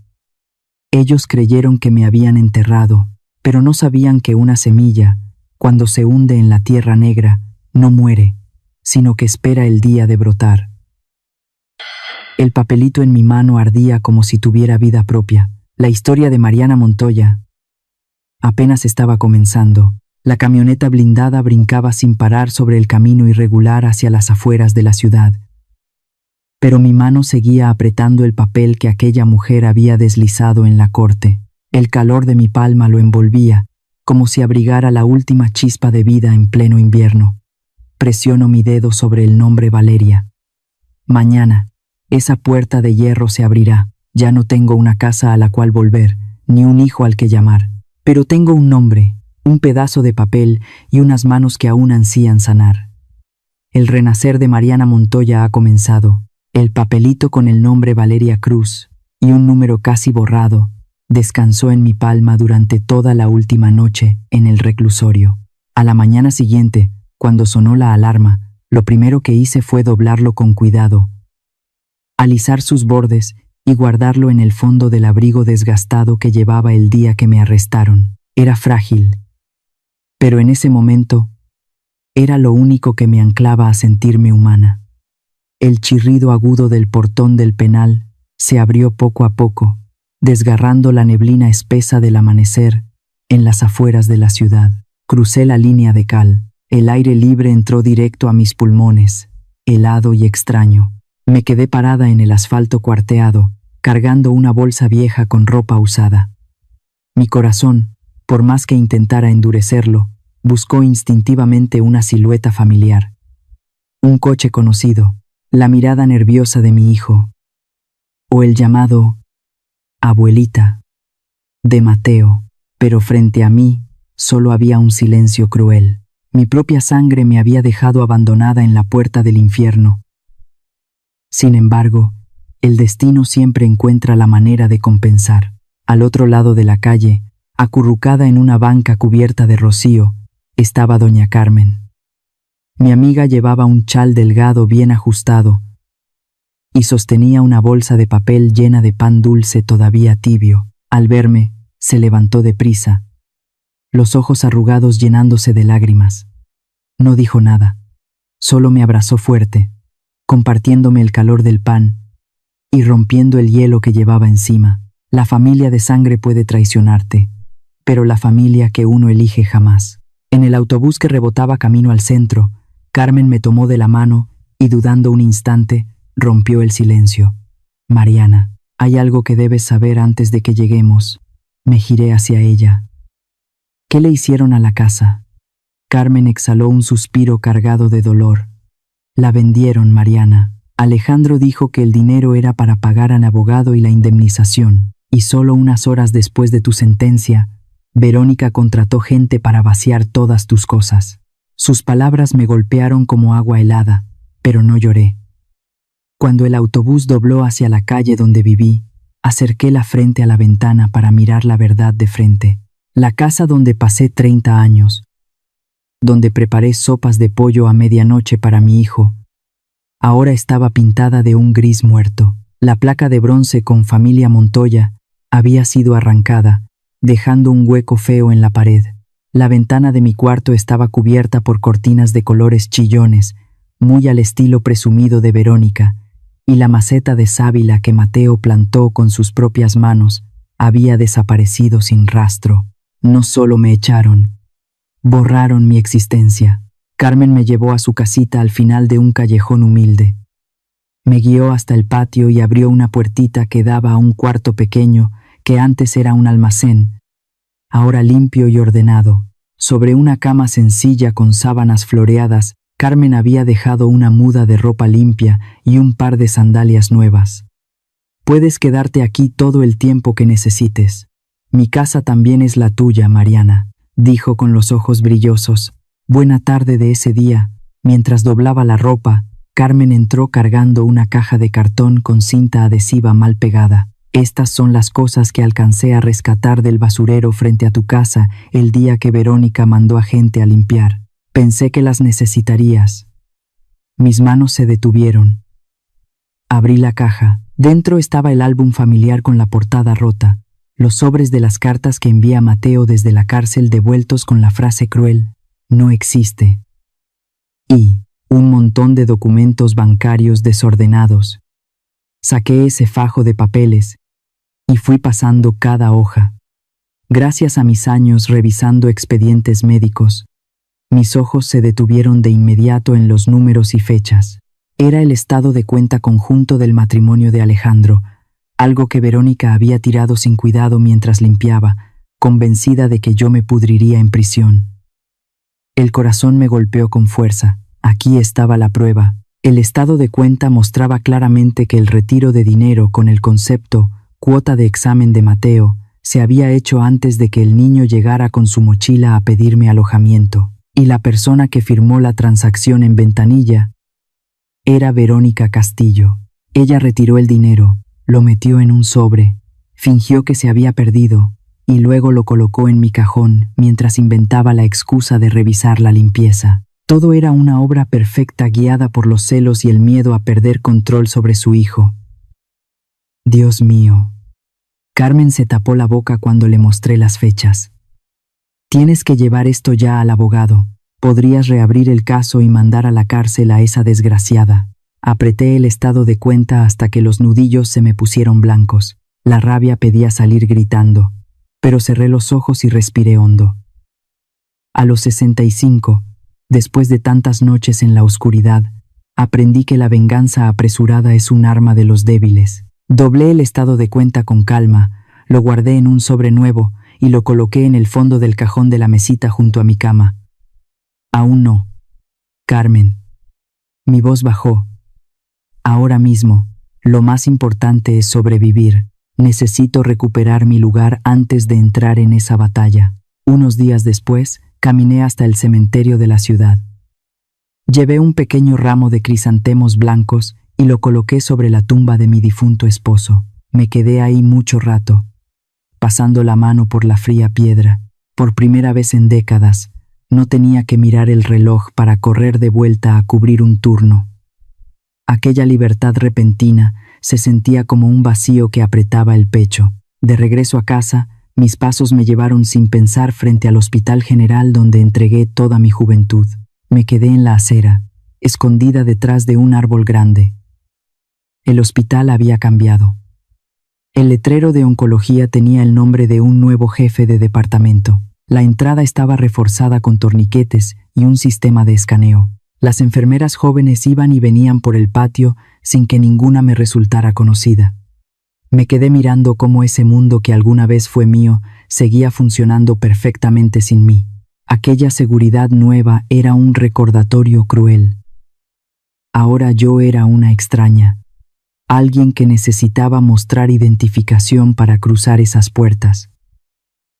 S1: Ellos creyeron que me habían enterrado, pero no sabían que una semilla cuando se hunde en la tierra negra, no muere, sino que espera el día de brotar. El papelito en mi mano ardía como si tuviera vida propia. La historia de Mariana Montoya apenas estaba comenzando. La camioneta blindada brincaba sin parar sobre el camino irregular hacia las afueras de la ciudad. Pero mi mano seguía apretando el papel que aquella mujer había deslizado en la corte. El calor de mi palma lo envolvía, como si abrigara la última chispa de vida en pleno invierno. Presiono mi dedo sobre el nombre Valeria. Mañana, esa puerta de hierro se abrirá. Ya no tengo una casa a la cual volver, ni un hijo al que llamar. Pero tengo un nombre, un pedazo de papel y unas manos que aún ansían sanar. El renacer de Mariana Montoya ha comenzado. El papelito con el nombre Valeria Cruz y un número casi borrado descansó en mi palma durante toda la última noche en el reclusorio. A la mañana siguiente, cuando sonó la alarma, lo primero que hice fue doblarlo con cuidado, alisar sus bordes y guardarlo en el fondo del abrigo desgastado que llevaba el día que me arrestaron. Era frágil, pero en ese momento era lo único que me anclaba a sentirme humana. El chirrido agudo del portón del penal se abrió poco a poco, desgarrando la neblina espesa del amanecer en las afueras de la ciudad. Crucé la línea de cal. El aire libre entró directo a mis pulmones, helado y extraño. Me quedé parada en el asfalto cuarteado, cargando una bolsa vieja con ropa usada. Mi corazón, por más que intentara endurecerlo, buscó instintivamente una silueta familiar. Un coche conocido, la mirada nerviosa de mi hijo, o el llamado abuelita de Mateo, pero frente a mí solo había un silencio cruel. Mi propia sangre me había dejado abandonada en la puerta del infierno. Sin embargo, el destino siempre encuentra la manera de compensar. Al otro lado de la calle, acurrucada en una banca cubierta de rocío, estaba doña Carmen. Mi amiga llevaba un chal delgado bien ajustado y sostenía una bolsa de papel llena de pan dulce todavía tibio. Al verme, se levantó deprisa, los ojos arrugados llenándose de lágrimas. No dijo nada, solo me abrazó fuerte, compartiéndome el calor del pan y rompiendo el hielo que llevaba encima. La familia de sangre puede traicionarte, pero la familia que uno elige jamás. En el autobús que rebotaba camino al centro, Carmen me tomó de la mano y, dudando un instante, rompió el silencio. Mariana, hay algo que debes saber antes de que lleguemos. Me giré hacia ella. ¿Qué le hicieron a la casa? Carmen exhaló un suspiro cargado de dolor. La vendieron, Mariana. Alejandro dijo que el dinero era para pagar al abogado y la indemnización, y solo unas horas después de tu sentencia, Verónica contrató gente para vaciar todas tus cosas. Sus palabras me golpearon como agua helada, pero no lloré. Cuando el autobús dobló hacia la calle donde viví, acerqué la frente a la ventana para mirar la verdad de frente. La casa donde pasé 30 años, donde preparé sopas de pollo a medianoche para mi hijo, ahora estaba pintada de un gris muerto. La placa de bronce con familia Montoya había sido arrancada, dejando un hueco feo en la pared. La ventana de mi cuarto estaba cubierta por cortinas de colores chillones, muy al estilo presumido de Verónica, y la maceta de sábila que Mateo plantó con sus propias manos había desaparecido sin rastro. No solo me echaron, borraron mi existencia. Carmen me llevó a su casita al final de un callejón humilde. Me guió hasta el patio y abrió una puertita que daba a un cuarto pequeño que antes era un almacén, ahora limpio y ordenado. Sobre una cama sencilla con sábanas floreadas, Carmen había dejado una muda de ropa limpia y un par de sandalias nuevas. Puedes quedarte aquí todo el tiempo que necesites. Mi casa también es la tuya, Mariana, dijo con los ojos brillosos. Buena tarde de ese día, mientras doblaba la ropa, Carmen entró cargando una caja de cartón con cinta adhesiva mal pegada. Estas son las cosas que alcancé a rescatar del basurero frente a tu casa el día que Verónica mandó a gente a limpiar. Pensé que las necesitarías. Mis manos se detuvieron. Abrí la caja. Dentro estaba el álbum familiar con la portada rota, los sobres de las cartas que envía Mateo desde la cárcel devueltos con la frase cruel: no existe. Y un montón de documentos bancarios desordenados. Saqué ese fajo de papeles y fui pasando cada hoja. Gracias a mis años revisando expedientes médicos, mis ojos se detuvieron de inmediato en los números y fechas. Era el estado de cuenta conjunto del matrimonio de Alejandro, algo que Verónica había tirado sin cuidado mientras limpiaba, convencida de que yo me pudriría en prisión. El corazón me golpeó con fuerza. Aquí estaba la prueba. El estado de cuenta mostraba claramente que el retiro de dinero con el concepto cuota de examen de Mateo se había hecho antes de que el niño llegara con su mochila a pedirme alojamiento, y la persona que firmó la transacción en ventanilla era Verónica Castillo. Ella retiró el dinero, lo metió en un sobre, fingió que se había perdido y luego lo colocó en mi cajón mientras inventaba la excusa de revisar la limpieza. Todo era una obra perfecta guiada por los celos y el miedo a perder control sobre su hijo. Dios mío. Carmen se tapó la boca cuando le mostré las fechas. Tienes que llevar esto ya al abogado. Podrías reabrir el caso y mandar a la cárcel a esa desgraciada. Apreté el estado de cuenta hasta que los nudillos se me pusieron blancos. La rabia pedía salir gritando, pero cerré los ojos y respiré hondo. A los 65, después de tantas noches en la oscuridad, aprendí que la venganza apresurada es un arma de los débiles. Doblé el estado de cuenta con calma, lo guardé en un sobre nuevo y lo coloqué en el fondo del cajón de la mesita junto a mi cama. Aún no. Carmen. Mi voz bajó. Ahora mismo, lo más importante es sobrevivir. Necesito recuperar mi lugar antes de entrar en esa batalla. Unos días después, caminé hasta el cementerio de la ciudad. Llevé un pequeño ramo de crisantemos blancos y lo coloqué sobre la tumba de mi difunto esposo. Me quedé ahí mucho rato, pasando la mano por la fría piedra. Por primera vez en décadas, no tenía que mirar el reloj para correr de vuelta a cubrir un turno. Aquella libertad repentina se sentía como un vacío que apretaba el pecho. De regreso a casa, mis pasos me llevaron sin pensar frente al Hospital General donde entregué toda mi juventud. Me quedé en la acera, escondida detrás de un árbol grande. El hospital había cambiado. El letrero de oncología tenía el nombre de un nuevo jefe de departamento. La entrada estaba reforzada con torniquetes y un sistema de escaneo. Las enfermeras jóvenes iban y venían por el patio sin que ninguna me resultara conocida. Me quedé mirando cómo ese mundo que alguna vez fue mío seguía funcionando perfectamente sin mí. Aquella seguridad nueva era un recordatorio cruel. Ahora yo era una extraña, alguien que necesitaba mostrar identificación para cruzar esas puertas.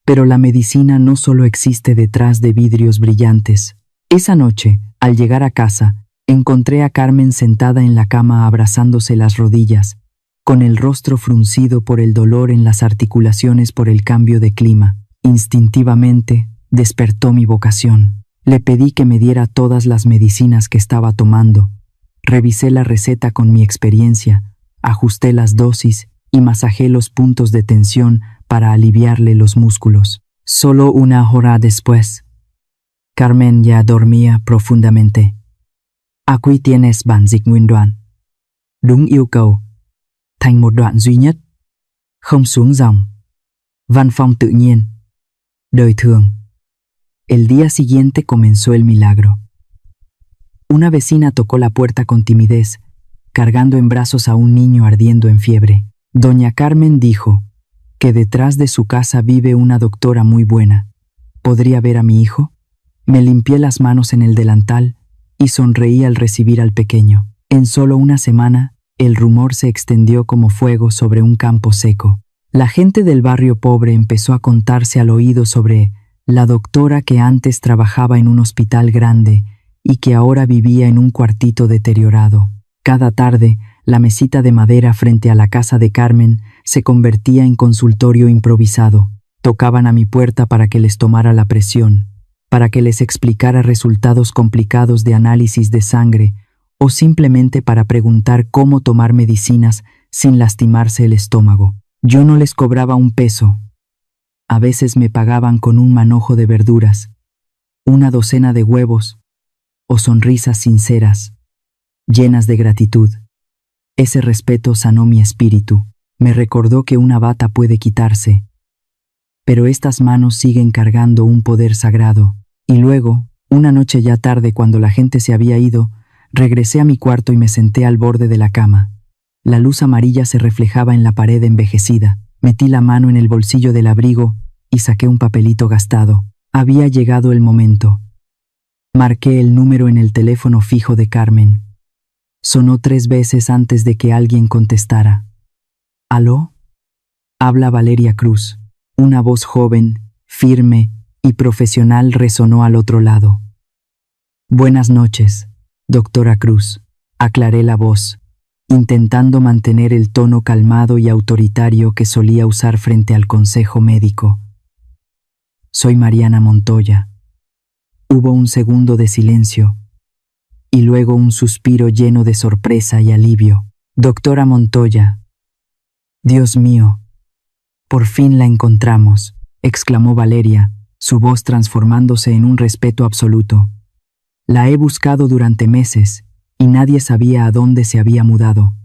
S1: Pero la medicina no solo existe detrás de vidrios brillantes. Esa noche, al llegar a casa, encontré a Carmen sentada en la cama abrazándose las rodillas, con el rostro fruncido por el dolor en las articulaciones por el cambio de clima. Instintivamente, despertó mi vocación. Le pedí que me diera todas las medicinas que estaba tomando. Revisé la receta con mi experiencia, ajusté las dosis y masajé los puntos de tensión para aliviarle los músculos. Solo una hora después, Carmen ya dormía profundamente. Aquí tienes bản dịch nguyên đoạn. Đúng yêu cầu. Thành một đoạn duy nhất. Không xuống dòng. Văn phong tự nhiên. Đời thường. El día siguiente comenzó el milagro. Una vecina tocó la puerta con timidez, cargando en brazos a un niño ardiendo en fiebre. Doña Carmen dijo que detrás de su casa vive una doctora muy buena. ¿Podría ver a mi hijo? Me limpié las manos en el delantal y sonreí al recibir al pequeño. En solo una semana, el rumor se extendió como fuego sobre un campo seco. La gente del barrio pobre empezó a contarse al oído sobre la doctora que antes trabajaba en un hospital grande y que ahora vivía en un cuartito deteriorado. Cada tarde, la mesita de madera frente a la casa de Carmen se convertía en consultorio improvisado. Tocaban a mi puerta para que les tomara la presión, para que les explicara resultados complicados de análisis de sangre o simplemente para preguntar cómo tomar medicinas sin lastimarse el estómago. Yo no les cobraba un peso. A veces me pagaban con un manojo de verduras, una docena de huevos o sonrisas sinceras, llenas de gratitud. Ese respeto sanó mi espíritu, me recordó que una bata puede quitarse, pero estas manos siguen cargando un poder sagrado. Y luego, una noche ya tarde cuando la gente se había ido, regresé a mi cuarto y me senté al borde de la cama. La luz amarilla se reflejaba en la pared envejecida. Metí la mano en el bolsillo del abrigo y saqué un papelito gastado. Había llegado el momento. Marqué el número en el teléfono fijo de Carmen. Sonó 3 veces antes de que alguien contestara. ¿Aló? Habla Valeria Cruz. Una voz joven, firme y profesional resonó al otro lado. Buenas noches, doctora Cruz, aclaré la voz, intentando mantener el tono calmado y autoritario que solía usar frente al consejo médico. Soy Mariana Montoya. Hubo un segundo de silencio, y luego un suspiro lleno de sorpresa y alivio. Doctora Montoya. Dios mío, por fin la encontramos, exclamó Valeria, su voz transformándose en un respeto absoluto. La he buscado durante meses, y nadie sabía a dónde se había mudado.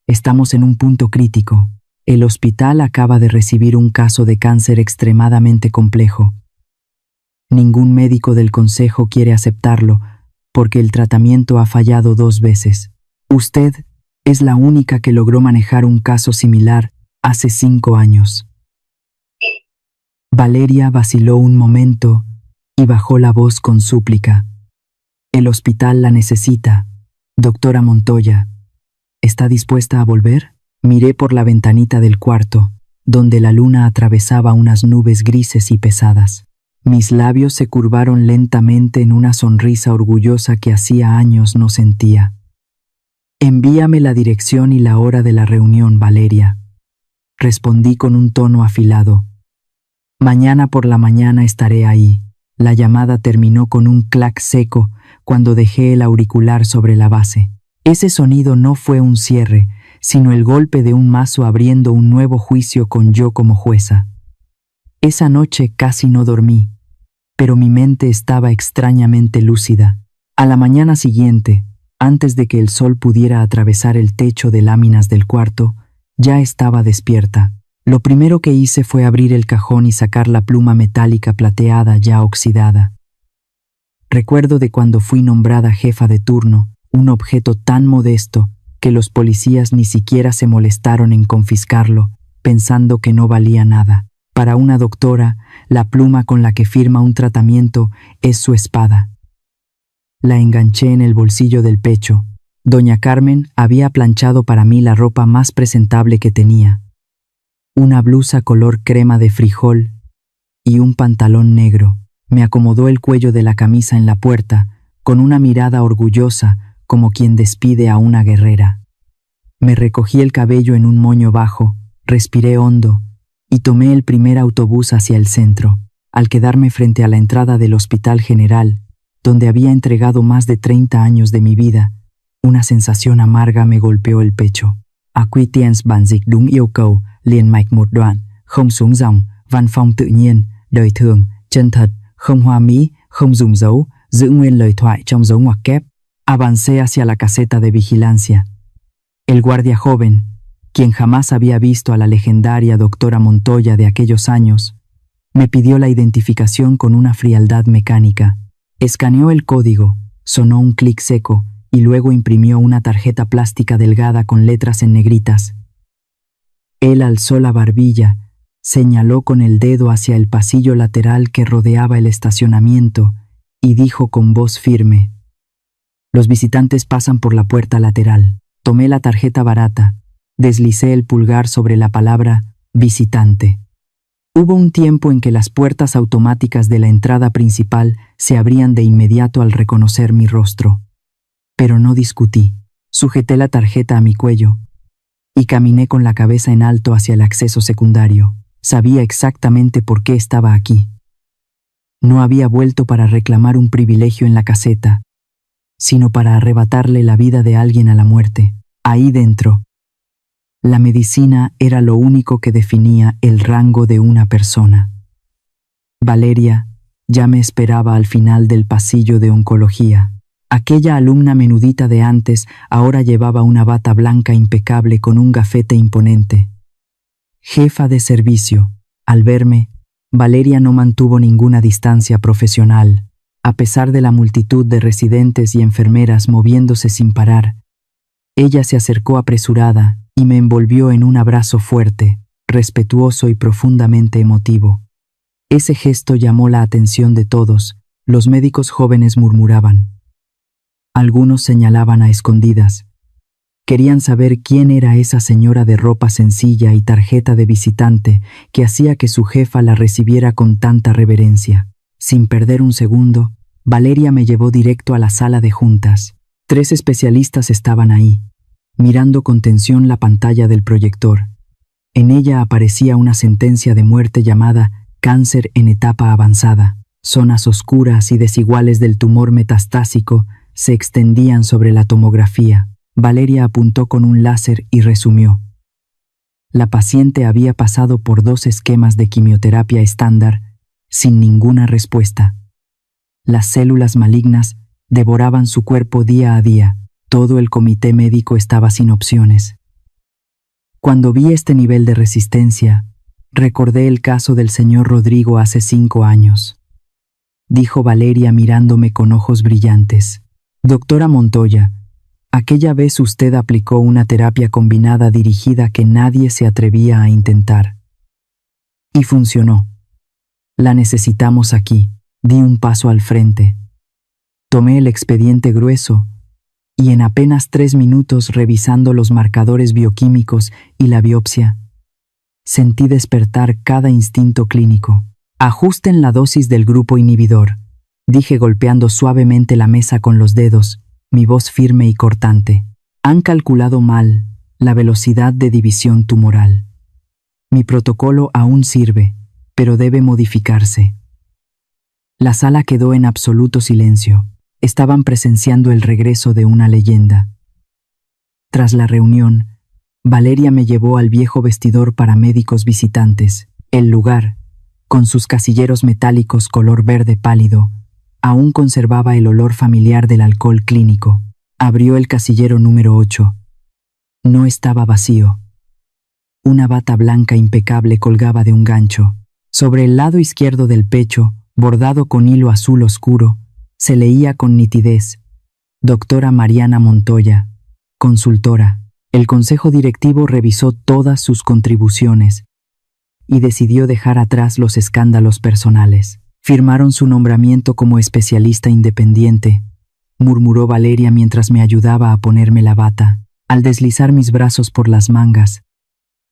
S1: Estamos en un punto crítico. El hospital acaba de recibir un caso de cáncer extremadamente complejo. Ningún médico del consejo quiere aceptarlo, porque el tratamiento ha fallado 2 veces. Usted es la única que logró manejar un caso similar hace 5 años. Valeria vaciló un momento y bajó la voz con súplica. El hospital la necesita, doctora Montoya. ¿Está dispuesta a volver? Miré por la ventanita del cuarto, donde la luna atravesaba unas nubes grises y pesadas. Mis labios se curvaron lentamente en una sonrisa orgullosa que hacía años no sentía. Envíame la dirección y la hora de la reunión, Valeria. Respondí con un tono afilado. Mañana por la mañana estaré ahí. La llamada terminó con un clac seco cuando dejé el auricular sobre la base. Ese sonido no fue un cierre, sino el golpe de un mazo abriendo un nuevo juicio con yo como jueza. Esa noche casi no dormí, pero mi mente estaba extrañamente lúcida. A la mañana siguiente, antes de que el sol pudiera atravesar el techo de láminas del cuarto, ya estaba despierta. Lo primero que hice fue abrir el cajón y sacar la pluma metálica plateada ya oxidada. Recuerdo de cuando fui nombrada jefa de turno, un objeto tan modesto que los policías ni siquiera se molestaron en confiscarlo, pensando que no valía nada. Para una doctora, la pluma con la que firma un tratamiento es su espada. La enganché en el bolsillo del pecho. Doña Carmen había planchado para mí la ropa más presentable que tenía. Una blusa color crema de frijol y un pantalón negro. Me acomodó el cuello de la camisa en la puerta, con una mirada orgullosa, como quien despide a una guerrera. Me recogí el cabello en un moño bajo, respiré hondo, y tomé el primer autobús hacia el centro. Al quedarme frente a la entrada del Hospital General, donde había entregado más de 30 años de mi vida, una sensación amarga me golpeó el pecho. Aquí tienes bản dịch đúng yêu cầu, liền mạch một đoạn, không xuống dòng, văn phong tự nhiên, đời thường, chân thật, không hoa mỹ, không dùng dấu, giữ nguyên lời thoại trong dấu ngoặc kép. Avancé hacia la caseta de vigilancia. El guardia joven, quien jamás había visto a la legendaria doctora Montoya de aquellos años, me pidió la identificación con una frialdad mecánica. Escaneó el código, sonó un clic seco y luego imprimió una tarjeta plástica delgada con letras en negritas. Él alzó la barbilla, señaló con el dedo hacia el pasillo lateral que rodeaba el estacionamiento y dijo con voz firme: «Los visitantes pasan por la puerta lateral». Tomé la tarjeta barata, deslicé el pulgar sobre la palabra visitante. Hubo un tiempo en que las puertas automáticas de la entrada principal se abrían de inmediato al reconocer mi rostro. Pero no discutí. Sujeté la tarjeta a mi cuello y caminé con la cabeza en alto hacia el acceso secundario. Sabía exactamente por qué estaba aquí. No había vuelto para reclamar un privilegio en la caseta, sino para arrebatarle la vida de alguien a la muerte. Ahí dentro, la medicina era lo único que definía el rango de una persona. Valeria Ya me esperaba al final del pasillo de oncología. Aquella alumna menudita de antes ahora llevaba una bata blanca impecable con un gafete imponente. Jefa de servicio. Al verme, Valeria no mantuvo ninguna distancia profesional, a pesar de la multitud de residentes y enfermeras moviéndose sin parar. Ella se acercó apresurada y me envolvió en un abrazo fuerte, respetuoso y profundamente emotivo. Ese gesto llamó la atención de todos. Los médicos jóvenes murmuraban. Algunos señalaban a escondidas. Querían saber quién era esa señora de ropa sencilla y tarjeta de visitante que hacía que su jefa la recibiera con tanta reverencia. Sin perder un segundo, Valeria me llevó directo a la sala de juntas. 3 especialistas estaban ahí, mirando con tensión la pantalla del proyector. En ella aparecía una sentencia de muerte llamada cáncer en etapa avanzada. Zonas oscuras y desiguales del tumor metastásico se extendían sobre la tomografía. Valeria apuntó con un láser y resumió. La paciente había pasado por 2 esquemas de quimioterapia estándar, sin ninguna respuesta. Las células malignas devoraban su cuerpo día a día. Todo el comité médico estaba sin opciones. Cuando vi este nivel de resistencia, recordé el caso del señor Rodrigo hace 5 años. Dijo Valeria mirándome con ojos brillantes. Doctora Montoya, aquella vez usted aplicó una terapia combinada dirigida que nadie se atrevía a intentar. Y funcionó. La necesitamos aquí. Di un paso al frente. Tomé el expediente grueso y en apenas 3 minutos, revisando los marcadores bioquímicos y la biopsia, sentí despertar cada instinto clínico. Ajusten la dosis del grupo inhibidor, dije golpeando suavemente la mesa con los dedos, mi voz firme y cortante. Han calculado mal la velocidad de división tumoral. Mi protocolo aún sirve, pero debe modificarse. La sala quedó en absoluto silencio. Estaban presenciando el regreso de una leyenda. Tras la reunión, Valeria me llevó al viejo vestidor para médicos visitantes. El lugar, con sus casilleros metálicos color verde pálido, aún conservaba el olor familiar del alcohol clínico. Abrió el casillero número 8. No estaba vacío. Una bata blanca impecable colgaba de un gancho. Sobre el lado izquierdo del pecho, bordado con hilo azul oscuro, se leía con nitidez: Doctora Mariana Montoya, consultora. El consejo directivo revisó todas sus contribuciones y decidió dejar atrás los escándalos personales. Firmaron su nombramiento como especialista independiente, murmuró Valeria mientras me ayudaba a ponerme la bata. Al deslizar mis brazos por las mangas,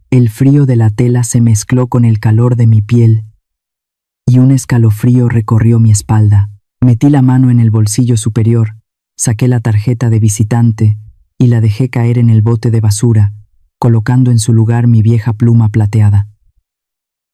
S1: el frío de la tela se mezcló con el calor de mi piel y un escalofrío recorrió mi espalda. Metí la mano en el bolsillo superior, saqué la tarjeta de visitante y la dejé caer en el bote de basura, colocando en su lugar mi vieja pluma plateada.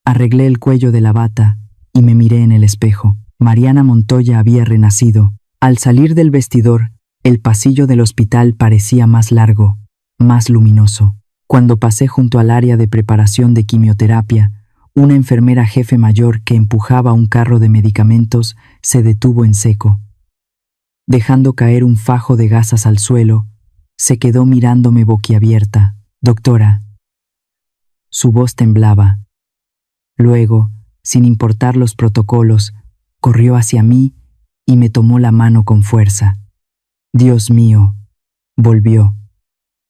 S1: Arreglé el cuello de la bata y me miré en el espejo. Mariana Montoya había renacido. Al salir del vestidor, el pasillo del hospital parecía más largo, más luminoso. Cuando pasé junto al área de preparación de quimioterapia, una enfermera jefe mayor que empujaba un carro de medicamentos se detuvo en seco. Dejando caer un fajo de gasas al suelo, se quedó mirándome boquiabierta. Doctora. Su voz temblaba. Luego, sin importar los protocolos, corrió hacia mí y me tomó la mano con fuerza. Dios mío, volvió.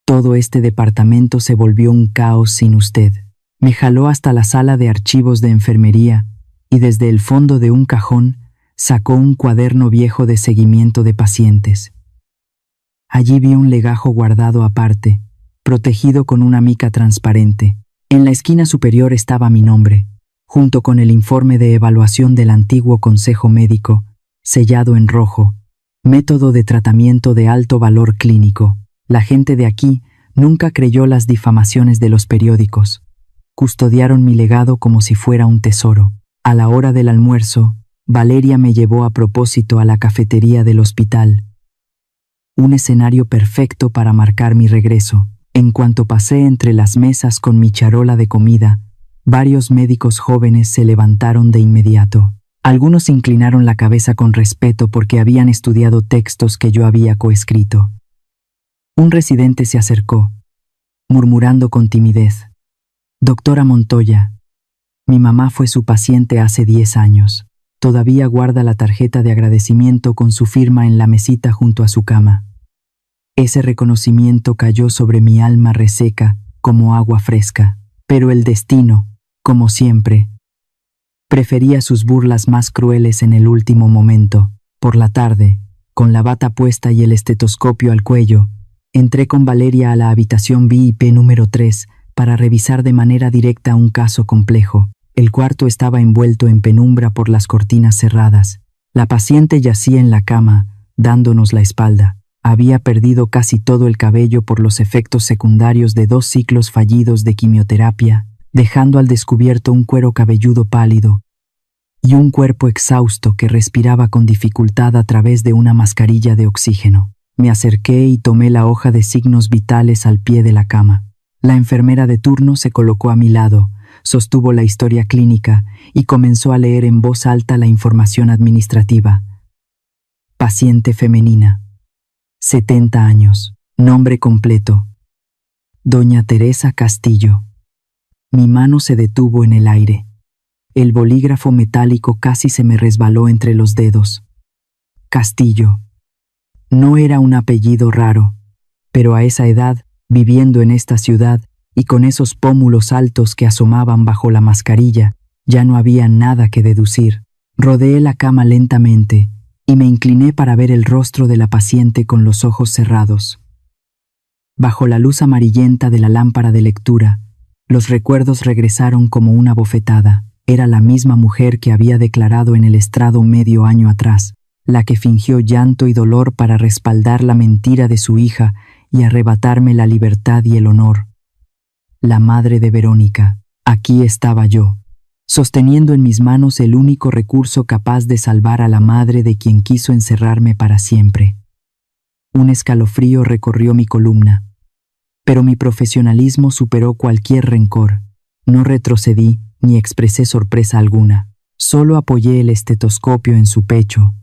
S1: Todo este departamento se volvió un caos sin usted. Me jaló hasta la sala de archivos de enfermería y desde el fondo de un cajón sacó un cuaderno viejo de seguimiento de pacientes. Allí vi un legajo guardado aparte, protegido con una mica transparente. En la esquina superior estaba mi nombre, junto con el informe de evaluación del antiguo consejo médico, sellado en rojo. Método de tratamiento de alto valor clínico. La gente de aquí nunca creyó las difamaciones de los periódicos. Custodiaron mi legado como si fuera un tesoro. A la hora del almuerzo, Valeria me llevó a propósito a la cafetería del hospital. Un escenario perfecto para marcar mi regreso. En cuanto pasé entre las mesas con mi charola de comida, varios médicos jóvenes se levantaron de inmediato. Algunos inclinaron la cabeza con respeto porque habían estudiado textos que yo había coescrito. Un residente se acercó, murmurando con timidez: «Doctora Montoya, mi mamá fue su paciente hace 10 años. Todavía guarda la tarjeta de agradecimiento con su firma en la mesita junto a su cama». Ese reconocimiento cayó sobre mi alma reseca como agua fresca, pero el destino, como siempre, prefería sus burlas más crueles en el último momento. Por la tarde, con la bata puesta y el estetoscopio al cuello, entré con Valeria a la habitación VIP número 3 para revisar de manera directa un caso complejo. El cuarto estaba envuelto en penumbra por las cortinas cerradas. La paciente yacía en la cama, dándonos la espalda. Había perdido casi todo el cabello por los efectos secundarios de 2 ciclos fallidos de quimioterapia, dejando al descubierto un cuero cabelludo pálido y un cuerpo exhausto que respiraba con dificultad a través de una mascarilla de oxígeno. Me acerqué y tomé la hoja de signos vitales al pie de la cama. La enfermera de turno se colocó a mi lado, sostuvo la historia clínica y comenzó a leer en voz alta la información administrativa. Paciente femenina, 70 años, nombre completo: Doña Teresa Castillo. Mi mano se detuvo en el aire. El bolígrafo metálico casi se me resbaló entre los dedos. Castillo. No era un apellido raro, pero a esa edad, viviendo en esta ciudad y con esos pómulos altos que asomaban bajo la mascarilla, ya no había nada que deducir. Rodeé la cama lentamente y me incliné para ver el rostro de la paciente con los ojos cerrados. Bajo la luz amarillenta de la lámpara de lectura, los recuerdos regresaron como una bofetada. Era la misma mujer que había declarado en el estrado medio año atrás, la que fingió llanto y dolor para respaldar la mentira de su hija y arrebatarme la libertad y el honor. La madre de Verónica. Aquí estaba yo, sosteniendo en mis manos el único recurso capaz de salvar a la madre de quien quiso encerrarme para siempre. Un escalofrío recorrió mi columna, pero mi profesionalismo superó cualquier rencor. No retrocedí ni expresé sorpresa alguna. Solo apoyé el estetoscopio en su pecho.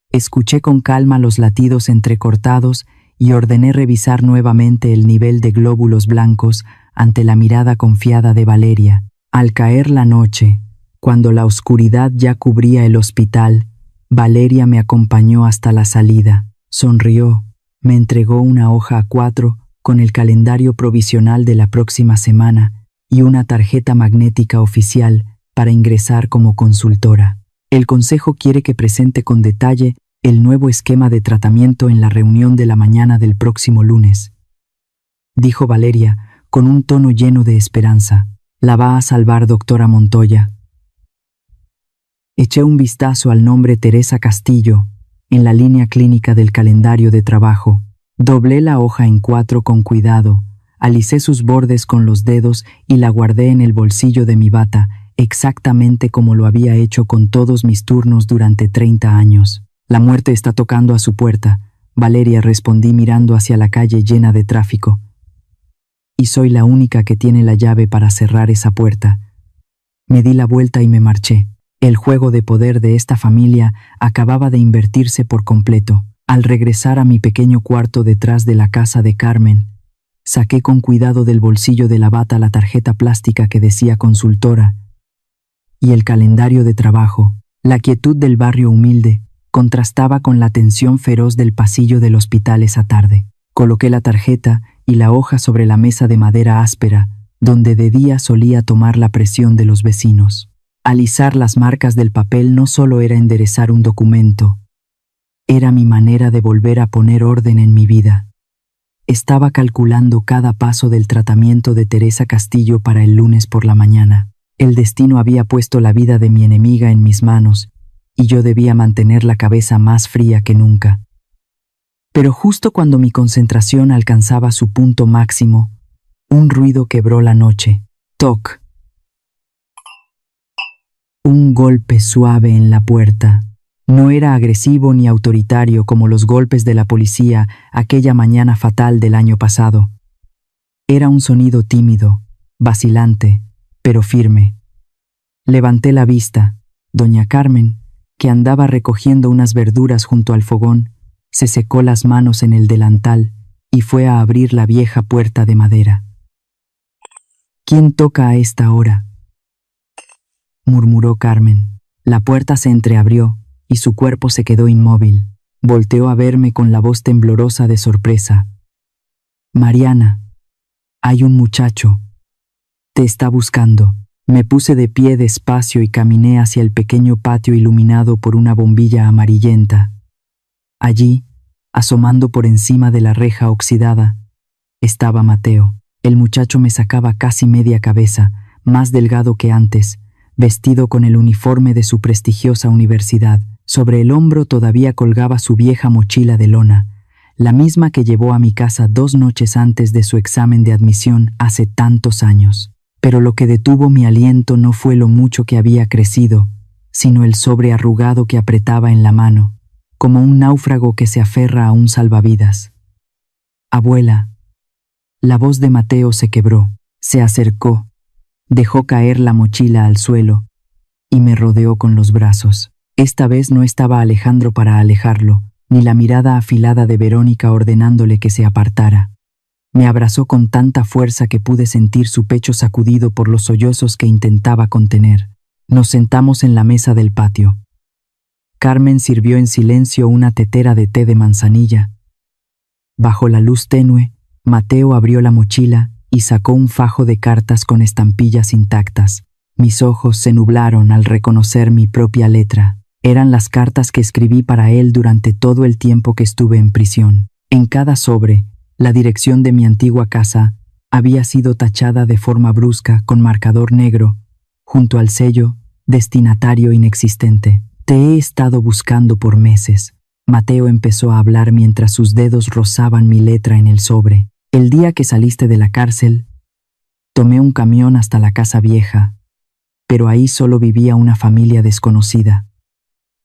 S1: Escuché con calma los latidos entrecortados y ordené revisar nuevamente el nivel de glóbulos blancos ante la mirada confiada de Valeria. Al caer la noche, cuando la oscuridad ya cubría el hospital, Valeria me acompañó hasta la salida. Sonrió, me entregó una hoja A4 con el calendario provisional de la próxima semana y una tarjeta magnética oficial para ingresar como consultora. El consejo quiere que presente con detalle el nuevo esquema de tratamiento en la reunión de la mañana del próximo lunes, dijo Valeria con un tono lleno de esperanza. La va a salvar, doctora Montoya. Eché un vistazo al nombre Teresa Castillo en la línea clínica del calendario de trabajo. Doblé la hoja en 4 con cuidado, alicé sus bordes con los dedos y la guardé en el bolsillo de mi bata, exactamente como lo había hecho con todos mis turnos durante 30 años. La muerte está tocando a su puerta, Valeria, respondí mirando hacia la calle llena de tráfico. Y soy la única que tiene la llave para cerrar esa puerta. Me di la vuelta y me marché. El juego de poder de esta familia acababa de invertirse por completo. Al regresar a mi pequeño cuarto detrás de la casa de Carmen, saqué con cuidado del bolsillo de la bata la tarjeta plástica que decía consultora y el calendario de trabajo. La quietud del barrio humilde contrastaba con la tensión feroz del pasillo del hospital esa tarde. Coloqué la tarjeta y la hoja sobre la mesa de madera áspera, donde de día solía tomar la presión de los vecinos. Alisar las marcas del papel no solo era enderezar un documento, era mi manera de volver a poner orden en mi vida. Estaba calculando cada paso del tratamiento de Teresa Castillo para el lunes por la mañana. El destino había puesto la vida de mi enemiga en mis manos, y yo debía mantener la cabeza más fría que nunca. Pero justo cuando mi concentración alcanzaba su punto máximo, un ruido quebró la noche. Toc. Un golpe suave en la puerta. No era agresivo ni autoritario como los golpes de la policía aquella mañana fatal del año pasado. Era un sonido tímido, vacilante, pero firme. Levanté la vista. Doña Carmen, que andaba recogiendo unas verduras junto al fogón, se secó las manos en el delantal y fue a abrir la vieja puerta de madera. «¿Quién toca a esta hora?», murmuró Carmen. La puerta se entreabrió y su cuerpo se quedó inmóvil. Volteó a verme con la voz temblorosa de sorpresa. «Mariana, hay un muchacho. Te está buscando». Me puse de pie despacio y caminé hacia el pequeño patio iluminado por una bombilla amarillenta. Allí, asomando por encima de la reja oxidada, estaba Mateo. El muchacho me sacaba casi media cabeza, más delgado que antes, vestido con el uniforme de su prestigiosa universidad. Sobre el hombro todavía colgaba su vieja mochila de lona, la misma que llevó a mi casa 2 noches antes de su examen de admisión hace tantos años. Pero lo que detuvo mi aliento no fue lo mucho que había crecido, sino el sobre arrugado que apretaba en la mano, como un náufrago que se aferra a un salvavidas. «Abuela». La voz de Mateo se quebró, se acercó, dejó caer la mochila al suelo y me rodeó con los brazos. Esta vez no estaba Alejandro para alejarlo, ni la mirada afilada de Verónica ordenándole que se apartara. Me abrazó con tanta fuerza que pude sentir su pecho sacudido por los sollozos que intentaba contener. Nos sentamos en la mesa del patio. Carmen sirvió en silencio una tetera de té de manzanilla. Bajo la luz tenue, Mateo abrió la mochila y sacó un fajo de cartas con estampillas intactas. Mis ojos se nublaron al reconocer mi propia letra. Eran las cartas que escribí para él durante todo el tiempo que estuve en prisión. En cada sobre, la dirección de mi antigua casa había sido tachada de forma brusca con marcador negro, junto al sello «Destinatario inexistente». «Te he estado buscando por meses». Mateo empezó a hablar mientras sus dedos rozaban mi letra en el sobre. «El día que saliste de la cárcel, tomé un camión hasta la casa vieja, pero ahí solo vivía una familia desconocida.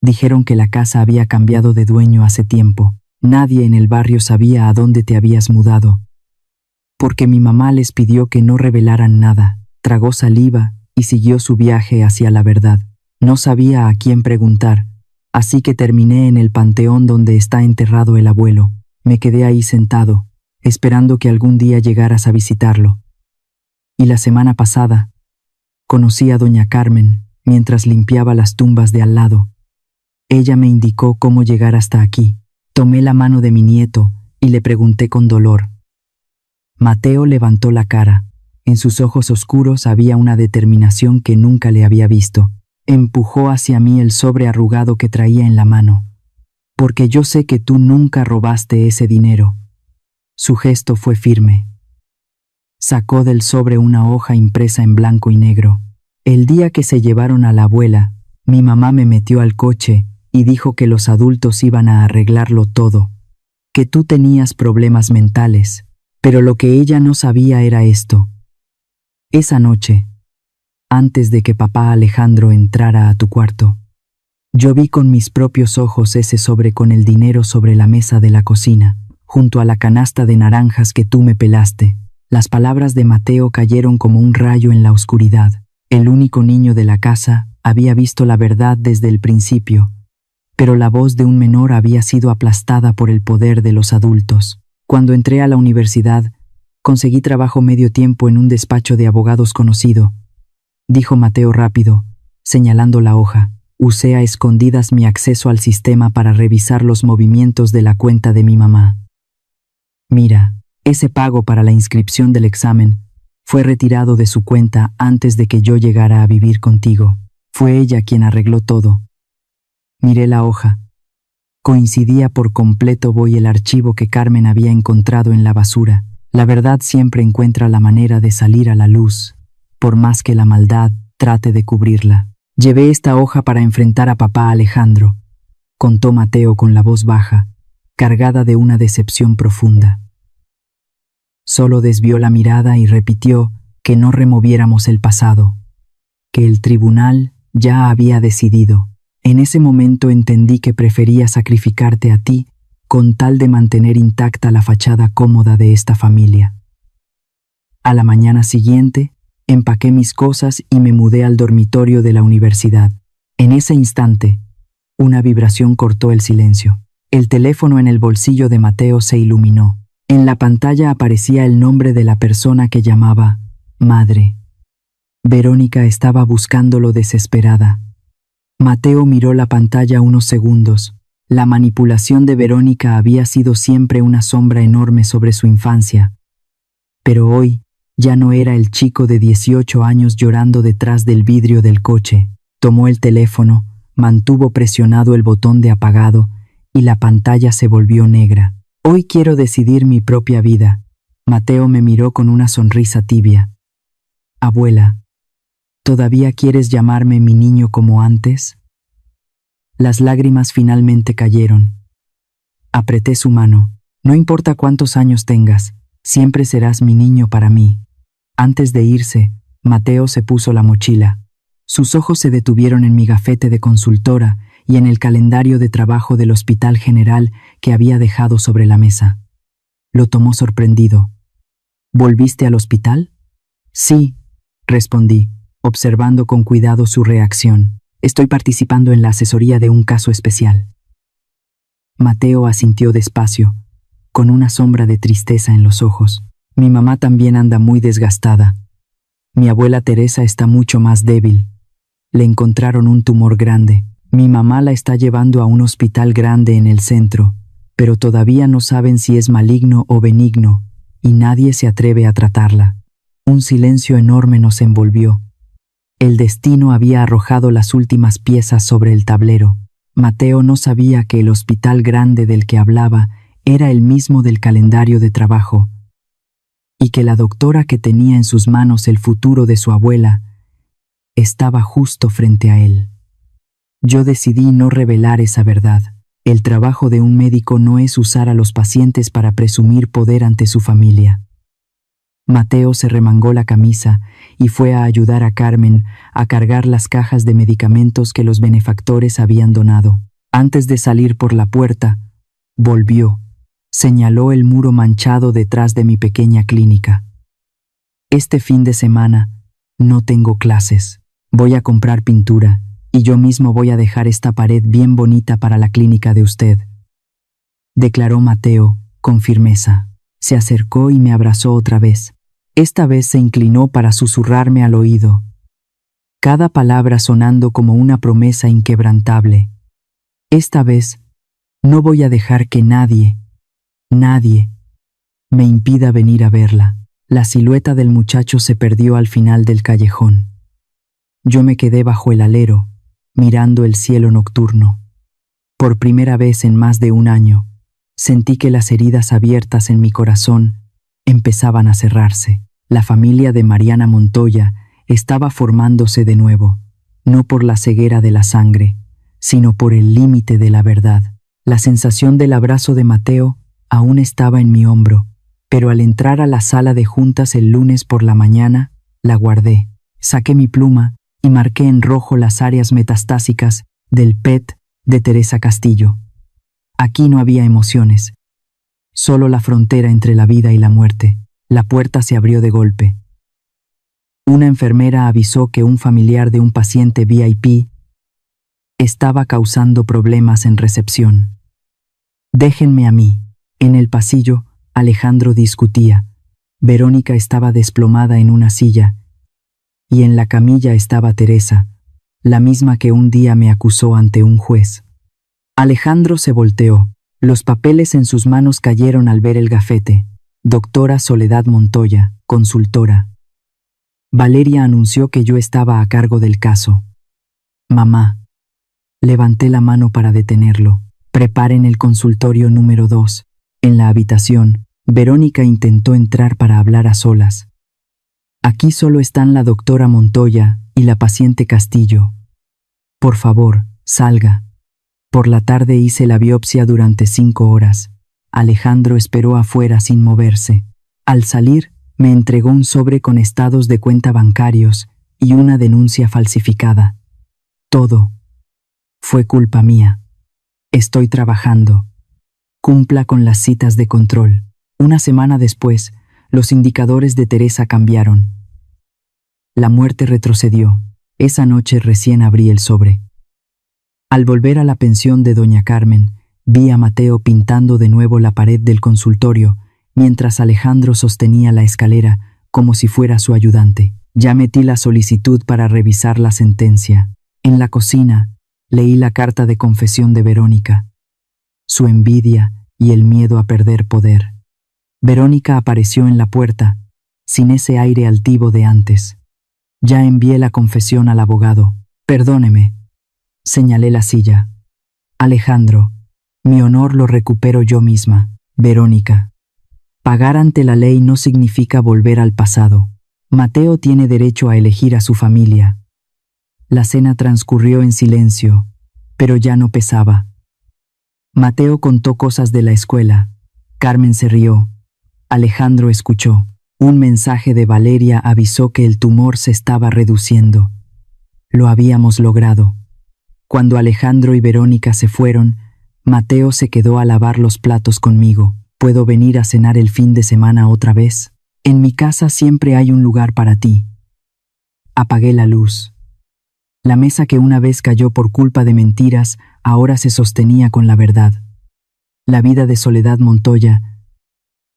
S1: Dijeron que la casa había cambiado de dueño hace tiempo. Nadie en el barrio sabía a dónde te habías mudado, porque mi mamá les pidió que no revelaran nada». Tragó saliva y siguió su viaje hacia la verdad. No sabía a quién preguntar, así que terminé en el panteón donde está enterrado el abuelo. Me quedé ahí sentado, esperando que algún día llegaras a visitarlo. Y la semana pasada, conocí a doña Carmen mientras limpiaba las tumbas de al lado. Ella me indicó cómo llegar hasta aquí. Tomé la mano de mi nieto y le pregunté con dolor. Mateo levantó la cara. En sus ojos oscuros había una determinación que nunca le había visto. Empujó hacia mí el sobre arrugado que traía en la mano. «Porque yo sé que tú nunca robaste ese dinero». Su gesto fue firme. Sacó del sobre una hoja impresa en blanco y negro. «El día que se llevaron a la abuela, mi mamá me metió al coche y dijo que los adultos iban a arreglarlo todo, que tú tenías problemas mentales, pero lo que ella no sabía era esto. Esa noche, antes de que papá Alejandro entrara a tu cuarto, yo vi con mis propios ojos ese sobre con el dinero sobre la mesa de la cocina, junto a la canasta de naranjas que tú me pelaste». Las palabras de Mateo cayeron como un rayo en la oscuridad. El único niño de la casa había visto la verdad desde el principio, pero la voz de un menor había sido aplastada por el poder de los adultos. Cuando entré a la universidad, conseguí trabajo medio tiempo en un despacho de abogados conocido, dijo Mateo rápido, señalando la hoja. Usé a escondidas mi acceso al sistema para revisar los movimientos de la cuenta de mi mamá. Mira, ese pago para la inscripción del examen fue retirado de su cuenta antes de que yo llegara a vivir contigo. Fue ella quien arregló todo. Miré la hoja. Coincidía por completo con el archivo que Carmen había encontrado en la basura. La verdad siempre encuentra la manera de salir a la luz, por más que la maldad trate de cubrirla. Llevé esta hoja para enfrentar a papá Alejandro, contó Mateo con la voz baja, cargada de una decepción profunda. Solo desvió la mirada y repitió que no removiéramos el pasado, que el tribunal ya había decidido. En ese momento entendí que prefería sacrificarte a ti con tal de mantener intacta la fachada cómoda de esta familia. A la mañana siguiente, empaqué mis cosas y me mudé al dormitorio de la universidad. En ese instante, Una vibración cortó el silencio. El teléfono en el bolsillo de Mateo se iluminó. En la pantalla aparecía el nombre de la persona que llamaba madre. Verónica estaba buscándolo desesperada. Mateo miró la pantalla unos segundos. La manipulación de Verónica había sido siempre una sombra enorme sobre su infancia. Pero hoy ya no era el chico de 18 años llorando detrás del vidrio del coche. Tomó el teléfono, mantuvo presionado el botón de apagado y la pantalla se volvió negra. Hoy quiero decidir mi propia vida. Mateo me miró con una sonrisa tibia. Abuela, ¿todavía quieres llamarme mi niño como antes? Las lágrimas finalmente cayeron. Apreté su mano. No importa cuántos años tengas, siempre serás mi niño para mí. Antes de irse, Mateo se puso la mochila. Sus ojos se detuvieron en mi gafete de consultora y en el calendario de trabajo del Hospital General que había dejado sobre la mesa. Lo tomó sorprendido. ¿Volviste al hospital? Sí, respondí, observando con cuidado su reacción. Estoy participando en la asesoría de un caso especial. Mateo asintió despacio, con una sombra de tristeza en los ojos. Mi mamá también anda muy desgastada. Mi abuela Teresa está mucho más débil. Le encontraron un tumor grande. Mi mamá la está llevando a un hospital grande en el centro, pero todavía no saben si es maligno o benigno, y nadie se atreve a tratarla. Un silencio enorme nos envolvió. El destino había arrojado las últimas piezas sobre el tablero. Mateo no sabía que el hospital grande del que hablaba era el mismo del calendario de trabajo, y que la doctora que tenía en sus manos el futuro de su abuela estaba justo frente a él. Yo decidí no revelar esa verdad. El trabajo de un médico no es usar a los pacientes para presumir poder ante su familia. Mateo se remangó la camisa y fue a ayudar a Carmen a cargar las cajas de medicamentos que los benefactores habían donado. Antes de salir por la puerta, volvió. Señaló el muro manchado detrás de mi pequeña clínica. Este fin de semana no tengo clases. Voy a comprar pintura y yo mismo voy a dejar esta pared bien bonita para la clínica de usted, declaró Mateo con firmeza. Se acercó y me abrazó otra vez. Esta vez se inclinó para susurrarme al oído, cada palabra sonando como una promesa inquebrantable. Esta vez no voy a dejar que nadie me impida venir a verla. La silueta del muchacho se perdió al final del callejón. Yo me quedé bajo el alero, mirando el cielo nocturno. Por primera vez en más de un año, sentí que las heridas abiertas en mi corazón empezaban a cerrarse. La familia de Mariana Montoya estaba formándose de nuevo, no por la ceguera de la sangre, sino por el límite de la verdad. La sensación del abrazo de Mateo aún estaba en mi hombro, pero al entrar a la sala de juntas el lunes por la mañana, la guardé. Saqué mi pluma y marqué en rojo las áreas metastásicas del PET de Teresa Castillo. Aquí no había emociones, solo la frontera entre la vida y la muerte. La puerta se abrió de golpe. Una enfermera avisó que un familiar de un paciente VIP estaba causando problemas en recepción. Déjenme a mí. En el pasillo, Alejandro discutía. Verónica estaba desplomada en una silla, y en la camilla estaba Teresa, la misma que un día me acusó ante un juez. Alejandro se volteó. Los papeles en sus manos cayeron al ver el gafete. Doctora Soledad Montoya, consultora. Valeria anunció que yo estaba a cargo del caso. Mamá. Levanté la mano para detenerlo. Preparen el consultorio número 2. En la habitación, Verónica intentó entrar para hablar a solas. Aquí solo están la doctora Montoya y la paciente Castillo. Por favor, salga. Por la tarde hice la biopsia durante 5 horas. Alejandro esperó afuera sin moverse. Al salir, me entregó un sobre con estados de cuenta bancarios y una denuncia falsificada. Todo fue culpa mía. Estoy trabajando. Cumpla con las citas de control. Una semana después, los indicadores de Teresa cambiaron. La muerte retrocedió. Esa noche recién abrí el sobre. Al volver a la pensión de doña Carmen, vi a Mateo pintando de nuevo la pared del consultorio, mientras Alejandro sostenía la escalera como si fuera su ayudante. Ya metí la solicitud para revisar la sentencia. En la cocina, leí la carta de confesión de Verónica, su envidia y el miedo a perder poder. Verónica apareció en la puerta, sin ese aire altivo de antes. Ya envié la confesión al abogado. Perdóneme. Señalé la silla. Alejandro, mi honor lo recupero yo misma. Verónica. Pagar ante la ley no significa volver al pasado. Mateo tiene derecho a elegir a su familia. La cena transcurrió en silencio, pero ya no pesaba. Mateo contó cosas de la escuela. Carmen se rió. Alejandro escuchó. Un mensaje de Valeria avisó que el tumor se estaba reduciendo. Lo habíamos logrado. Cuando Alejandro y Verónica se fueron, Mateo se quedó a lavar los platos conmigo. ¿Puedo venir a cenar el fin de semana otra vez? En mi casa siempre hay un lugar para ti. Apagué la luz. La mesa que una vez cayó por culpa de mentiras, ahora se sostenía con la verdad. La vida de Soledad Montoya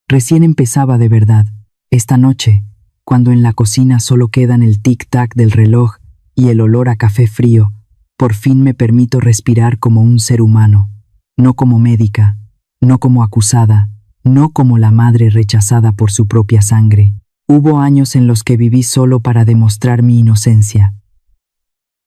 S1: recién empezaba de verdad. Esta noche, cuando en la cocina solo quedan el tic-tac del reloj y el olor a café frío, por fin me permito respirar como un ser humano, no como médica, no como acusada, no como la madre rechazada por su propia sangre. Hubo años en los que viví solo para demostrar mi inocencia.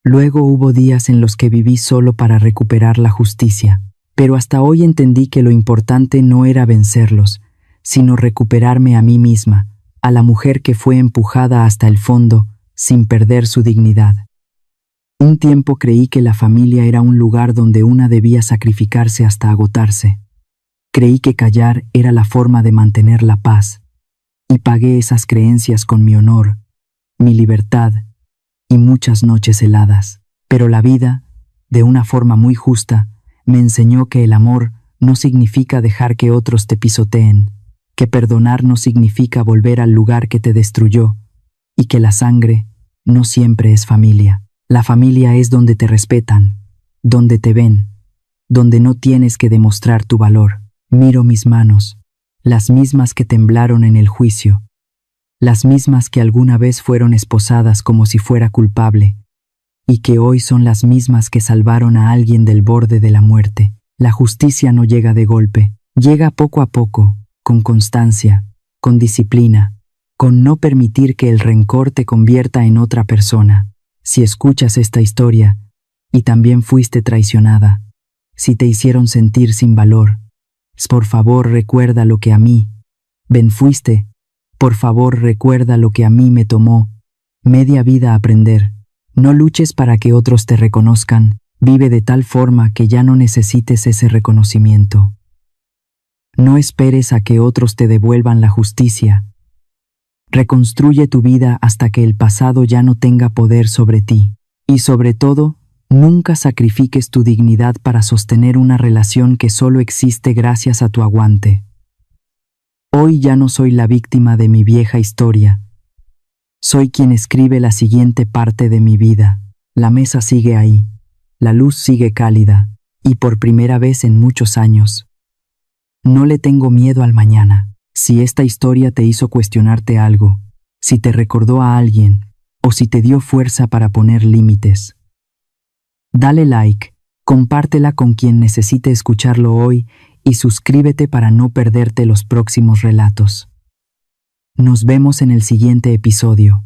S1: Luego hubo días en los que viví solo para recuperar la justicia, pero hasta hoy entendí que lo importante no era vencerlos, sino recuperarme a mí misma, a la mujer que fue empujada hasta el fondo sin perder su dignidad. Un tiempo creí que la familia era un lugar donde una debía sacrificarse hasta agotarse. Creí que callar era la forma de mantener la paz, y pagué esas creencias con mi honor, mi libertad y muchas noches heladas. Pero la vida, de una forma muy justa, me enseñó que el amor no significa dejar que otros te pisoteen, que perdonar no significa volver al lugar que te destruyó, y que la sangre no siempre es familia. La familia es donde te respetan, donde te ven, donde no tienes que demostrar tu valor. Miro mis manos, las mismas que temblaron en el juicio, las mismas que alguna vez fueron esposadas como si fuera culpable, y que hoy son las mismas que salvaron a alguien del borde de la muerte. La justicia no llega de golpe, llega poco a poco, con constancia, con disciplina, con no permitir que el rencor te convierta en otra persona. Si escuchas esta historia, y también fuiste traicionada, si te hicieron sentir sin valor, por favor recuerda lo que a mí, fuiste, por favor recuerda lo que a mí me tomó media vida aprender. No luches para que otros te reconozcan, vive de tal forma que ya no necesites ese reconocimiento. No esperes a que otros te devuelvan la justicia. Reconstruye tu vida hasta que el pasado ya no tenga poder sobre ti. Y sobre todo, nunca sacrifiques tu dignidad para sostener una relación que solo existe gracias a tu aguante. Hoy ya no soy la víctima de mi vieja historia. Soy quien escribe la siguiente parte de mi vida. La mesa sigue ahí, la luz sigue cálida, y por primera vez en muchos años, no le tengo miedo al mañana. Si esta historia te hizo cuestionarte algo, si te recordó a alguien, o si te dio fuerza para poner límites, dale like, compártela con quien necesite escucharlo hoy y suscríbete para no perderte los próximos relatos. Nos vemos en el siguiente episodio.